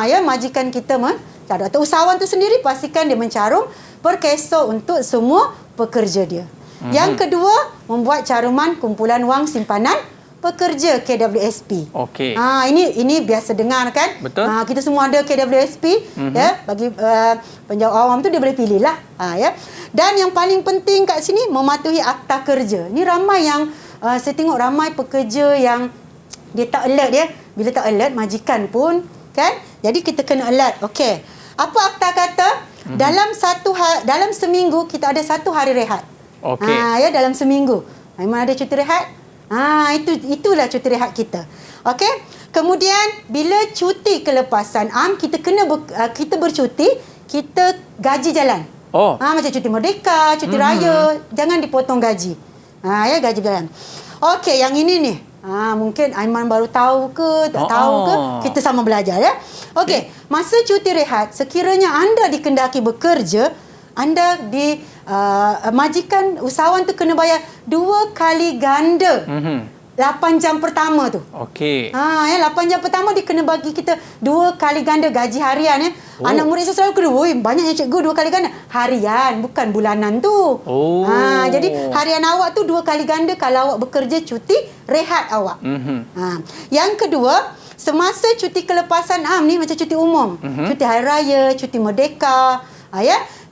S3: ya majikan kita mencarum, atau usahawan tu sendiri pastikan dia mencarum perkeso untuk semua pekerja dia. Yang kedua, membuat caruman kumpulan wang simpanan pekerja KWSP.
S2: Okey.
S3: Ini biasa dengar kan?
S2: Betul.
S3: Kita semua ada KWSP ya, bagi penjawab awam tu dia boleh pilih lah. Ya. Dan yang paling penting kat sini, mematuhi akta kerja. Ni ramai yang saya tengok ramai pekerja yang dia tak alert ya. Bila tak alert, majikan pun kan? Jadi kita kena alert. Okey. Apa akta kata? Dalam seminggu kita ada 1 hari rehat.
S2: Okey.
S3: Ya, dalam seminggu. Memang ada cuti rehat. Itulah cuti rehat kita. Okey. Kemudian bila cuti kelepasan am, kita kena kita bercuti kita gaji jalan. Macam cuti merdeka, cuti raya, jangan dipotong gaji. Ya, gaji jalan. Okey, yang ini ni. Mungkin Aiman baru tahu ke, tak tahu ke, kita sama belajar ya. Okey, masa cuti rehat, sekiranya anda dikendaki bekerja, anda di majikan usahawan tu kena bayar 2 kali ganda. 8 jam pertama tu.
S2: Okey.
S3: 8 jam pertama dia kena bagi kita 2 kali ganda gaji harian ya. Anak murid saya selalu kena, "Oi, banyaknya cikgu 2 kali ganda." Harian, bukan bulanan tu. Jadi harian awak tu 2 kali ganda kalau awak bekerja cuti rehat awak. Yang kedua, semasa cuti kelepasan ni macam cuti umum, cuti hari raya, cuti merdeka,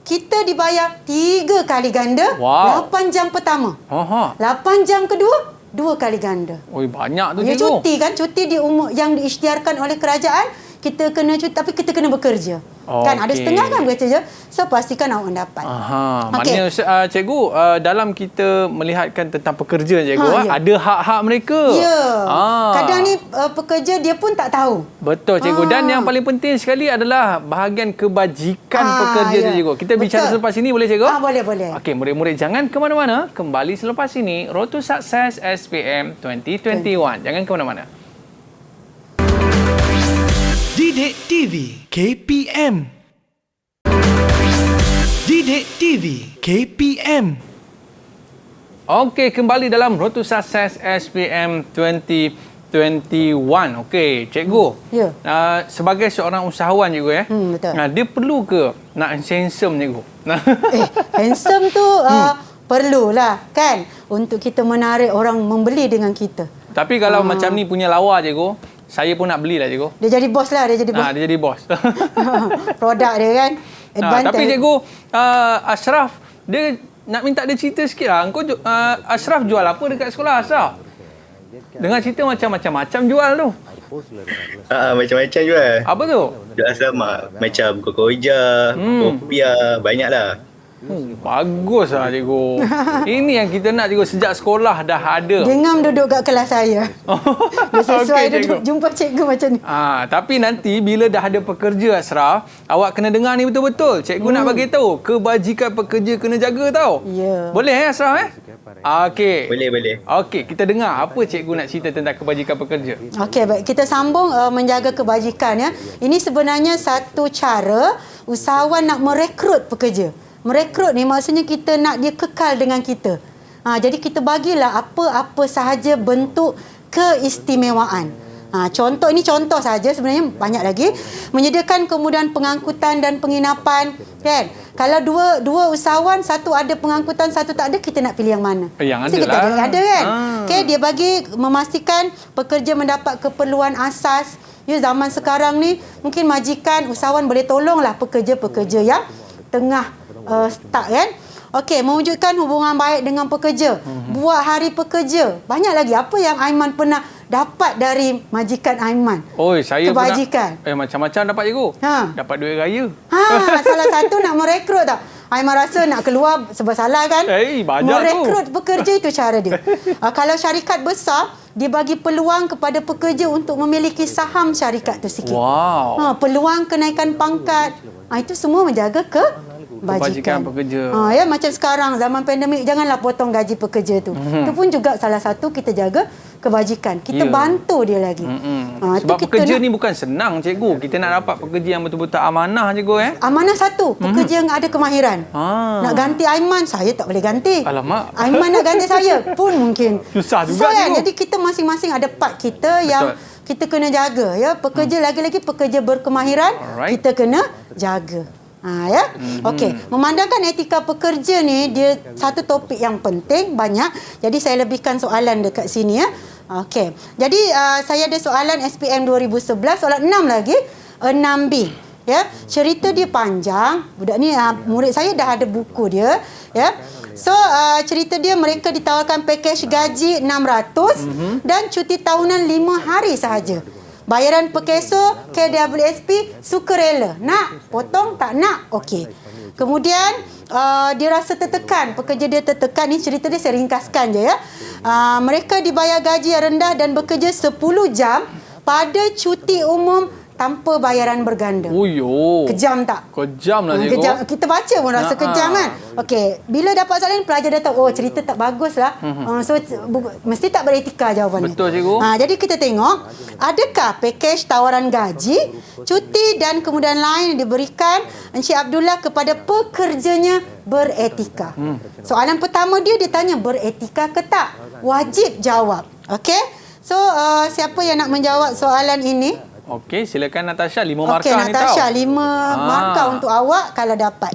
S3: kita dibayar 3 kali ganda. 8 jam pertama. 8 jam kedua 2 kali ganda.
S2: Oi, banyak tu
S3: cikgu. Cuti kan, cuti di umur yang diisytiharkan oleh kerajaan, kita kena cuti tapi kita kena bekerja. Kan ada setengah kan bekerja. So pastikan awak dapat.
S2: Maknanya cikgu dalam kita melihatkan tentang pekerja cikgu, ada hak-hak mereka.
S3: Kadang ni pekerja dia pun tak tahu.
S2: Betul cikgu. Dan yang paling penting sekali adalah bahagian kebajikan pekerja tu cikgu. Kita bicara selepas ini boleh cikgu?
S3: Boleh.
S2: Okey, murid-murid jangan ke mana-mana. Kembali selepas ini Road to Success SPM 2021. Jangan ke mana-mana.
S1: Didik TV KPM. Didik TV KPM.
S2: Okey, kembali dalam Road to Success SPM 2021. Okey, cikgu. Sebagai seorang usahawan cikgu
S3: betul.
S2: Dia perlu ke nak handsome cikgu?
S3: Handsome tu perlulah kan untuk kita menarik orang membeli dengan kita.
S2: Tapi kalau macam ni punya lawa cikgu, saya pun nak belilah cikgu.
S3: Dia jadi bos lah, dia jadi
S2: bos.
S3: Produk dia kan.
S2: Tapi cikgu, Ashraf, dia nak minta dia cerita sikit lah. Ashraf jual apa dekat sekolah Ashraf? Dengar cerita macam-macam jual tu.
S7: Macam-macam jual.
S2: Apa tu?
S7: Jual sama. Macam kokoja, kopiah, banyak lah.
S2: Bagus lah cikgu. Ini yang kita nak cikgu, sejak sekolah dah ada.
S3: Dengar duduk kat kelas saya. Dia sesuai duduk jumpa cikgu macam ni.
S2: Tapi nanti bila dah ada pekerja Ashraf, awak kena dengar ni betul-betul. Cikgu nak bagi tahu, kebajikan pekerja kena jaga tau. Boleh Ashraf Okey.
S7: Boleh.
S2: Okey, kita dengar apa cikgu nak cerita tentang kebajikan pekerja.
S3: Okey, baik. Kita sambung menjaga kebajikan ya. Ini sebenarnya satu cara usahawan nak merekrut pekerja. Merekrut ni maksudnya kita nak dia kekal dengan kita. Jadi kita bagilah apa-apa sahaja bentuk keistimewaan. Contoh saja, sebenarnya banyak lagi. Menyediakan kemudahan pengangkutan dan penginapan, kan? Kalau dua usahawan, satu ada pengangkutan, satu tak ada, kita nak pilih yang mana?
S2: Yang
S3: kita ada kan? Okay, dia bagi memastikan pekerja mendapat keperluan asas. Zaman sekarang ni mungkin majikan usahawan boleh tolonglah pekerja-pekerja yang tengah start kan. Okey, mewujudkan hubungan baik dengan pekerja. Buat hari pekerja. Banyak lagi apa yang Aiman pernah dapat dari majikan Aiman.
S2: Saya
S3: kebajikan.
S2: Pernah macam-macam dapat cikgu. Dapat duit raya.
S3: Salah satu nak merekrut tau. Aiman rasa nak keluar sebab salah kan? Merekrut pekerja itu cara dia. Kalau syarikat besar, dia bagi peluang kepada pekerja untuk memiliki saham syarikat tu sikit. Peluang kenaikan pangkat. Itu semua menjaga kebajikan
S2: pekerja.
S3: Macam sekarang zaman pandemik, janganlah potong gaji pekerja tu. Itu pun juga salah satu kita jaga kebajikan. Kita bantu dia lagi.
S2: Sebab pekerja ni bukan senang cikgu. Kita nak dapat pekerja yang betul-betul amanah cikgu
S3: Amanah satu, pekerja yang ada kemahiran. Nak ganti Aiman, saya tak boleh ganti.
S2: Alamak.
S3: Aiman nak ganti saya pun mungkin.
S2: Susah juga cikgu.
S3: Jadi kita masing-masing ada part kita yang kita kena jaga ya. Pekerja lagi-lagi pekerja berkemahiran, kita kena jaga. Okey, memandangkan etika pekerja ni dia satu topik yang penting, banyak. Jadi saya lebihkan soalan dekat sini ya. Okey. Jadi saya ada soalan SPM 2011, soalan 6 lagi, 6B. Ya, cerita dia panjang. Budak ni murid saya dah ada buku dia, ya. So cerita dia, mereka ditawarkan pakej gaji 600 dan cuti tahunan 5 hari sahaja. Bayaran per keso KWSP sukarela. Nak potong tak nak? Okey. Kemudian dia rasa tertekan, pekerja dia tertekan. Ni cerita dia saya ringkaskan je ya. Mereka dibayar gaji yang rendah dan bekerja 10 jam pada cuti umum tanpa bayaran berganda.
S2: Uyo.
S3: Kejam tak?
S2: Kejam lah cikgu.
S3: Kejam. Kita baca pun rasa kejam kan. Okey, bila dapat soalan pelajar dah tahu, oh cerita tak bagus lah. So mesti tak beretika jawapan ni.
S2: Betul cikgu.
S3: Jadi kita tengok, adakah pakej tawaran gaji, cuti dan kemudahan lain yang diberikan Encik Abdullah kepada pekerjanya beretika? Soalan pertama dia tanya beretika ke tak? Wajib jawab. Okey. So siapa yang nak menjawab soalan ini?
S2: Okey, silakan Natasha 5 markah
S3: Okey,
S2: ni tau.
S3: Natasha 5 markah untuk awak kalau dapat.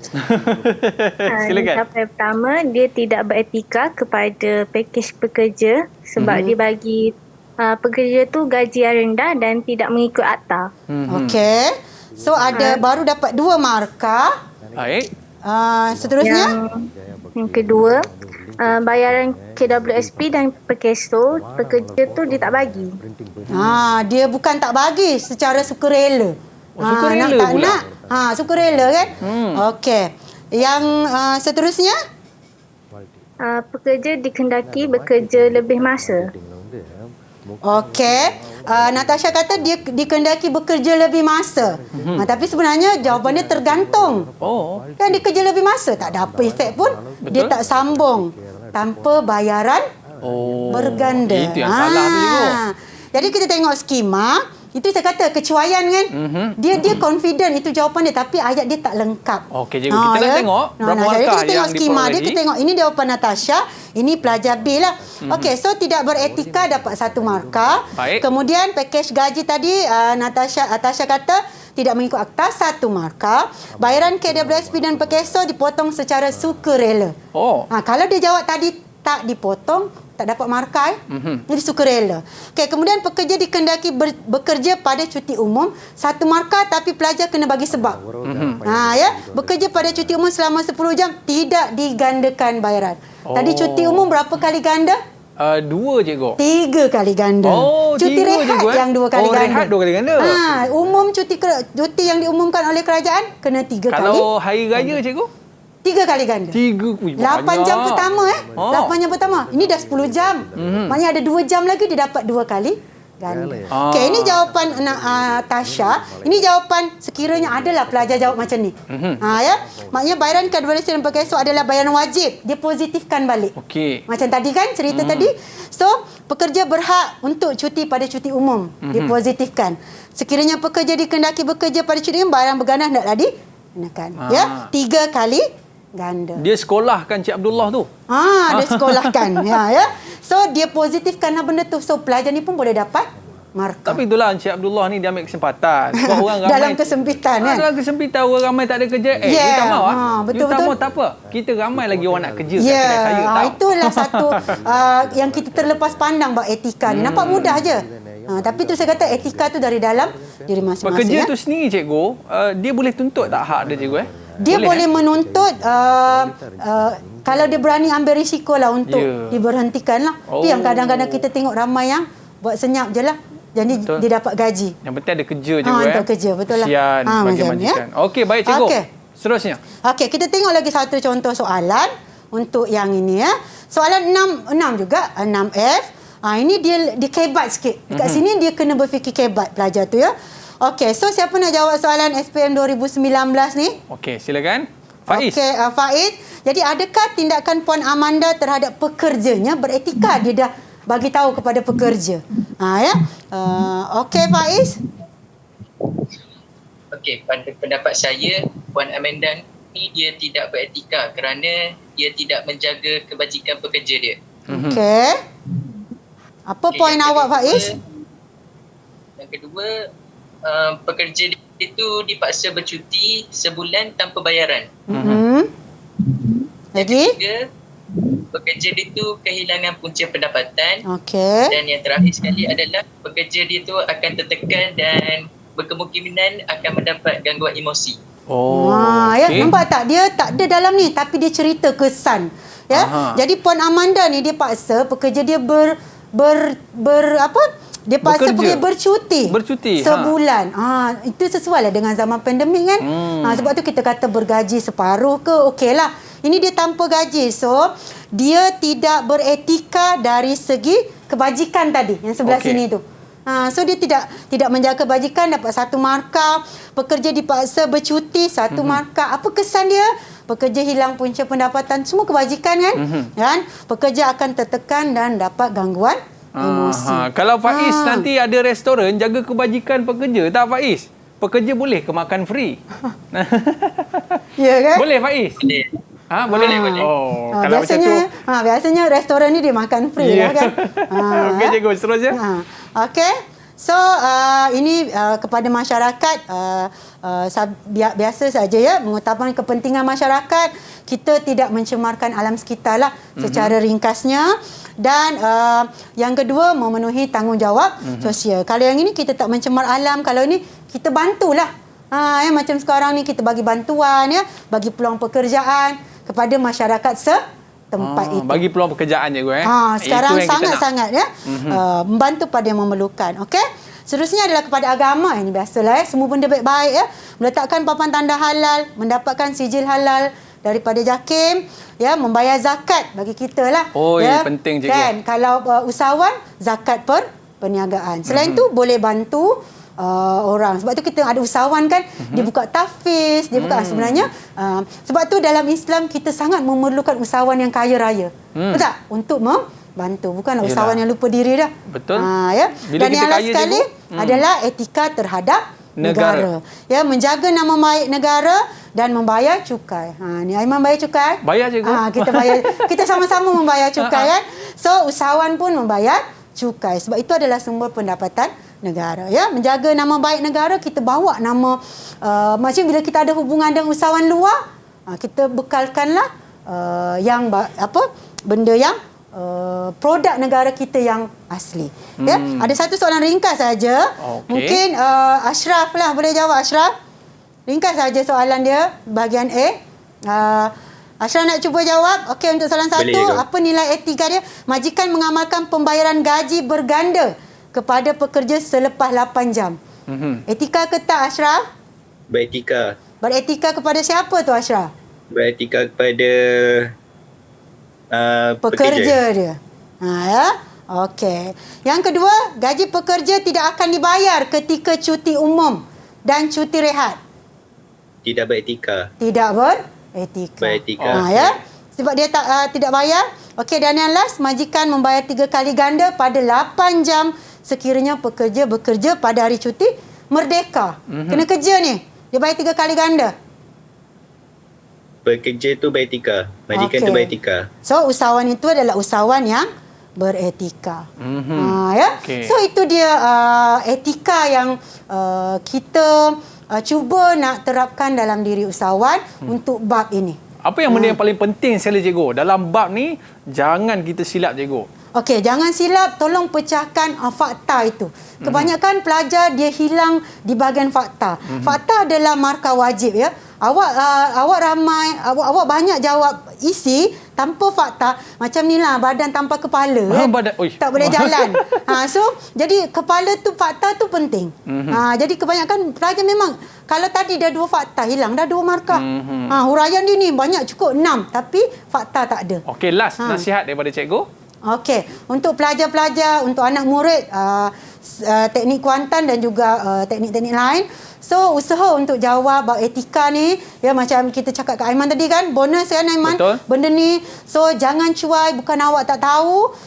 S2: Silakan.
S11: Yang pertama, dia tidak beretika kepada pakej pekerja sebab dia bagi pekerja tu gaji yang rendah dan tidak mengikut akta.
S3: Okey. So ada baru dapat 2 markah.
S2: Baik.
S3: Seterusnya
S11: Yang kedua, bayaran KWSP dan Pekeso, pekerja tu dia tak bagi.
S3: Dia bukan tak bagi, secara sukarela.
S2: Sukarela
S3: nak tak
S2: pula.
S3: nak. Sukarela kan? Okey. Yang seterusnya?
S11: Pekerja dikendaki bekerja lebih masa.
S3: Okey. Natasha kata dia dikendaki bekerja lebih masa. Tapi sebenarnya jawapannya tergantung. Kan dia kerja lebih masa, tak ada apa efek pun.
S2: Betul.
S3: Dia tak sambung tanpa bayaran berganda.
S2: Itu yang salah tu cikgu.
S3: Jadi kita tengok skema. Itu saya kata kecuaian kan. Dia confident itu jawapan dia, tapi ayat dia tak lengkap.
S2: Okey cikgu, kita nak tengok berapa
S3: jadi
S2: markah
S3: kita tengok
S2: yang
S3: skema dia,
S2: diperolehi.
S3: kita tengok ini jawapan Natasha, ini pelajar B lah. Okey, so tidak beretika dapat 1 markah.
S2: Baik.
S3: Kemudian pakej gaji tadi Natasha kata tidak mengikut akta 1 markah. Bayaran KWSP dan Pekeso dipotong secara sukarela. Kalau dia jawab tadi tak dipotong, tak dapat markah. Jadi sukarela. Okey, kemudian pekerja dikendaki bekerja pada cuti umum 1 markah, tapi pelajar kena bagi sebab. Bekerja pada cuti umum selama 10 jam tidak digandakan bayaran. Tadi cuti umum berapa kali ganda?
S2: 2 cikgu.
S3: 3 kali ganda. Cuti
S2: 3
S3: rehat
S2: cikgu,
S3: yang 2 kali ganda.
S2: Rehat 2 kali ganda.
S3: Umum cuti yang diumumkan oleh kerajaan kena 3 kali.
S2: Kalau hari raya cikgu?
S3: 3 kali ganda. 8 jam pertama 8 jam pertama. Ini dah 10 jam. Maknanya ada 2 jam lagi dia dapat 2 kali ganda. Okey, ini jawapan Tasha. Ini jawapan sekiranya adalah pelajar jawab macam ni. Maknanya bayaran KWSP dan Pekeso adalah bayaran wajib. Dia positifkan balik.
S2: Okey.
S3: Macam tadi kan cerita tadi. So, pekerja berhak untuk cuti pada cuti umum. Dia positifkan. Sekiranya pekerja dikendaki bekerja pada cuti umum, bayaran berganda hendaklah dikenakan. 3 kali ganda.
S2: Dia sekolahkan Cik Abdullah tu.
S3: Dia sekolahkan. So dia positifkanlah benda tu. So pelajar ni pun boleh dapat markah.
S2: Tapi itulah Encik Abdullah ni dia ambil kesempatan. Sebab orang ramai
S3: dalam kesempitan kan.
S2: Dalam kesempitan orang ramai tak ada kerja. You tak mahu
S3: betul.
S2: tak apa. Kita ramai lagi orang nak kerja kat kedai saya tahu.
S3: Itulah satu yang kita terlepas pandang bab etika ni. Nampak mudah je. Tapi tu saya kata etika tu dari dalam diri masing-masing.
S2: Pekerja tu sendiri cikgu, dia boleh tuntut tak hak dia cikgu
S3: Dia boleh menuntut kalau dia berani ambil risiko lah untuk diberhentikan lah. Itu yang kadang-kadang kita tengok ramai yang buat senyap je lah. Jadi dia dapat gaji.
S2: Yang penting ada kerja je
S3: Untuk kerja, betul lah.
S2: Kesian bagi majikan. Okey, baik cikgu. Seterusnya. Okey,
S3: kita tengok lagi satu contoh soalan untuk yang ini Soalan 6 juga, 6F. Ini dia kebat sikit. Dekat sini dia kena berfikir kebat pelajar tu Okey, so siapa nak jawab soalan SPM 2019 ni?
S2: Okey, silakan. Faiz.
S3: Okey, Faiz. Jadi adakah tindakan Puan Amanda terhadap pekerjanya beretika? Dia dah bagi tahu kepada pekerja. Okey, Faiz.
S8: Okey, pada pendapat saya, Puan Amanda ni dia tidak beretika kerana dia tidak menjaga kebajikan pekerja dia.
S3: Okey. Apa poin awak, Faiz?
S8: Yang kedua, pekerja itu dipaksa bercuti sebulan tanpa bayaran.
S3: Lagi?
S8: Ketiga, pekerja itu kehilangan punca pendapatan.
S3: Okey.
S8: Dan yang terakhir sekali adalah pekerja itu akan tertekan dan berkemungkinan akan mendapat gangguan emosi.
S3: Nampak tak? Dia tak ada dalam ni tapi dia cerita kesan. Jadi Puan Amanda ni dia paksa pekerja dia dia paksa pergi bercuti sebulan. Itu sesuai lah dengan zaman pandemik kan. Sebab tu kita kata bergaji separuh ke okeylah. Ini dia tanpa gaji. So dia tidak beretika dari segi kebajikan tadi yang sebelah sini tu. So dia tidak menjaga kebajikan, dapat 1 markah. Pekerja dipaksa bercuti, 1 markah. Apa kesan dia? Pekerja hilang punca pendapatan, semua kebajikan kan? Kan? Pekerja akan tertekan dan dapat gangguan emosi.
S2: Kalau Faiz nanti ada restoran jaga kebajikan pekerja, tak Faiz? Pekerja boleh ke makan free?
S3: Ya kan?
S2: Boleh Faiz?
S8: Boleh.
S2: Boleh.
S3: Oh,
S2: kalau
S3: biasanya,
S2: macam tu.
S3: biasanya restoran ni dia makan free lah kan?
S2: Okey, cikgu, seterusnya.
S3: Okey. So, ini kepada masyarakat, biasa saja ya, mengutamakan kepentingan masyarakat, kita tidak mencemarkan alam sekitar lah secara ringkasnya. Dan yang kedua, memenuhi tanggungjawab sosial. Kalau yang ini kita tak mencemar alam, kalau ini kita bantulah. Macam sekarang ni kita bagi bantuan, ya, bagi peluang pekerjaan kepada masyarakat setempat itu.
S2: Bagi peluang pekerjaan je gue.
S3: Sekarang sangat-sangat ya, membantu pada yang memerlukan. Okey. Seterusnya adalah kepada agama. Ini biasalah ya, semua benda baik-baik ya. Meletakkan papan tanda halal, mendapatkan sijil halal daripada JAKIM, ya, membayar zakat bagi kita lah. Ya.
S2: Penting cikgu.
S3: Dan kalau usahawan, zakat perniagaan. Selain tu boleh bantu orang. Sebab tu kita ada usahawan kan, dia buka tahfiz, dia buka sebenarnya. Sebab tu dalam Islam kita sangat memerlukan usahawan yang kaya raya. Betul tak? Untuk membantu. Bukanlah usahawan yang lupa diri dah.
S2: Betul.
S3: Ya.
S2: Bila
S3: dan
S2: kita
S3: yang last
S2: kaya
S3: sekali adalah etika terhadap negara. Ya, menjaga nama baik negara dan membayar cukai. Ni Aiman bayar cukai?
S2: Bayar cikgu.
S3: Kita bayar. Kita sama-sama membayar cukai kan. So usahawan pun membayar cukai. Sebab itu adalah sumber pendapatan negara, ya. Menjaga nama baik negara, kita bawa nama macam bila kita ada hubungan dengan usahawan luar, kita bekalkanlah yang benda yang produk negara kita yang asli. Ya, ada satu soalan ringkas saja. Mungkin Ashraf lah boleh jawab. Ashraf, ringkas saja soalan dia bahagian A. Ashraf nak cuba jawab. Okey, untuk soalan 1, apa nilai etika dia? Majikan mengamalkan pembayaran gaji berganda kepada pekerja selepas 8 jam. Etika ke tak, Ashraf?
S7: Beretika.
S3: Beretika kepada siapa tu, Ashraf?
S7: Beretika kepada
S3: pekerja dia. Ya. Okey. Yang kedua, gaji pekerja tidak akan dibayar ketika cuti umum dan cuti rehat.
S7: Tidak beretika.
S3: Tidak beretika.
S7: Beretika.
S3: Ya. Sebab dia tidak bayar. Okey, dan yang last, majikan membayar 3 kali ganda pada 8 jam sekiranya pekerja bekerja pada hari cuti merdeka. Kena kerja ni, dia bayar 3 kali ganda.
S7: Pekerja tu beretika, majikan tu beretika.
S3: So usahawan itu adalah usahawan yang beretika. Ya. So itu dia etika yang kita cuba nak terapkan dalam diri usahawan untuk bab ini.
S2: Apa yang benda yang paling penting sekali cikgu dalam bab ni? Jangan kita silap cikgu.
S3: Okey, jangan silap, tolong pecahkan fakta itu. Kebanyakan pelajar dia hilang di bahagian fakta. Fakta adalah markah wajib, ya. Awak banyak jawab isi tanpa fakta. Macam ni lah, badan tanpa kepala. Tak boleh jalan. So, jadi kepala tu, fakta tu penting. Jadi kebanyakan pelajar memang, kalau tadi dah 2 fakta, hilang dah 2 markah. Huraian dia ni banyak, cukup 6. Tapi fakta tak ada.
S2: Okey, last nasihat daripada cikgu.
S3: Okey, untuk pelajar-pelajar, untuk anak murid teknik Kuantan dan juga teknik-teknik lain, so usaha untuk jawab etika ni, ya, macam kita cakap kat Aiman tadi kan, bonus kan Aiman.
S2: Betul.
S3: Benda ni, so jangan cuai, bukan awak tak tahu,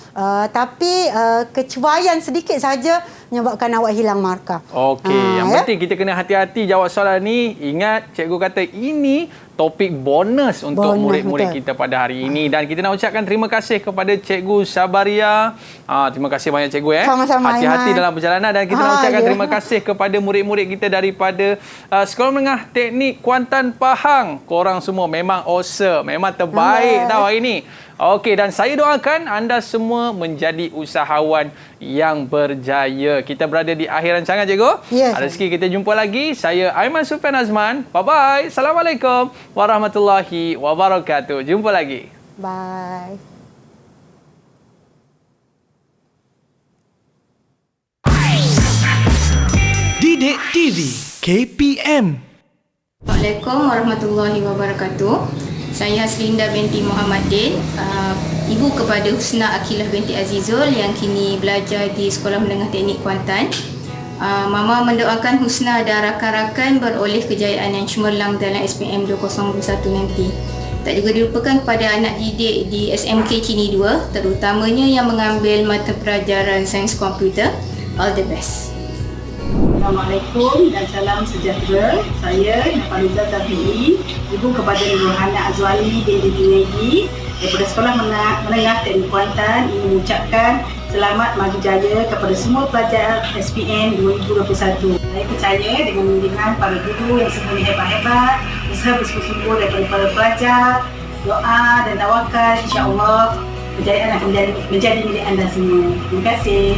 S3: tapi kecuaian sedikit saja menyebabkan awak hilang markah.
S2: Okey, yang penting kita kena hati-hati jawab soalan ni. Ingat, cikgu kata ini topik bonus untuk murid-murid kita pada hari ini. Dan kita nak ucapkan terima kasih kepada Cikgu Sabaria. Terima kasih banyak cikgu.
S3: Sama-sama,
S2: hati-hati
S3: Aiman.
S2: dalam perjalanan. Dan kita nak ucapkan terima kasih kepada murid-murid kita daripada Sekolah Menengah Teknik Kuantan Pahang. Korang semua memang awesome, memang terbaik tahu hari ini. Okey, dan saya doakan anda semua menjadi usahawan yang berjaya. Kita berada di akhir rancangan, cikgu. Ada rezeki kita jumpa lagi. Saya Aiman Sufian Azman. Bye-bye. Assalamualaikum warahmatullahi wabarakatuh. Jumpa lagi.
S3: Bye.
S1: Didik TV KPM.
S12: Assalamualaikum warahmatullahi wabarakatuh. Saya Haslinda binti Muhammadin, ibu kepada Husna Akilah binti Azizul yang kini belajar di Sekolah Menengah Teknik Kuantan. Mama mendoakan Husna dan rakan-rakan beroleh kejayaan yang cemerlang dalam SPM 2021 nanti. Tak juga dilupakan kepada anak didik di SMK Cini 2, terutamanya yang mengambil mata pelajaran sains komputer. All the best.
S13: Assalamualaikum dan salam sejahtera. Saya Nafaliza Zafi'i, ibu kepada Nurhana Azwani binti Junaidi daripada Sekolah Menengah Teknik Kuantan, ingin mengucapkan selamat maju jaya kepada semua pelajar SPM 2021. Saya percaya dengan bimbingan para guru yang semuanya hebat-hebat, usaha bersungguh-sungguh daripada para pelajar, doa dan tawakal, insya-Allah kejayaan akan menjadi milik anda semua. Terima kasih.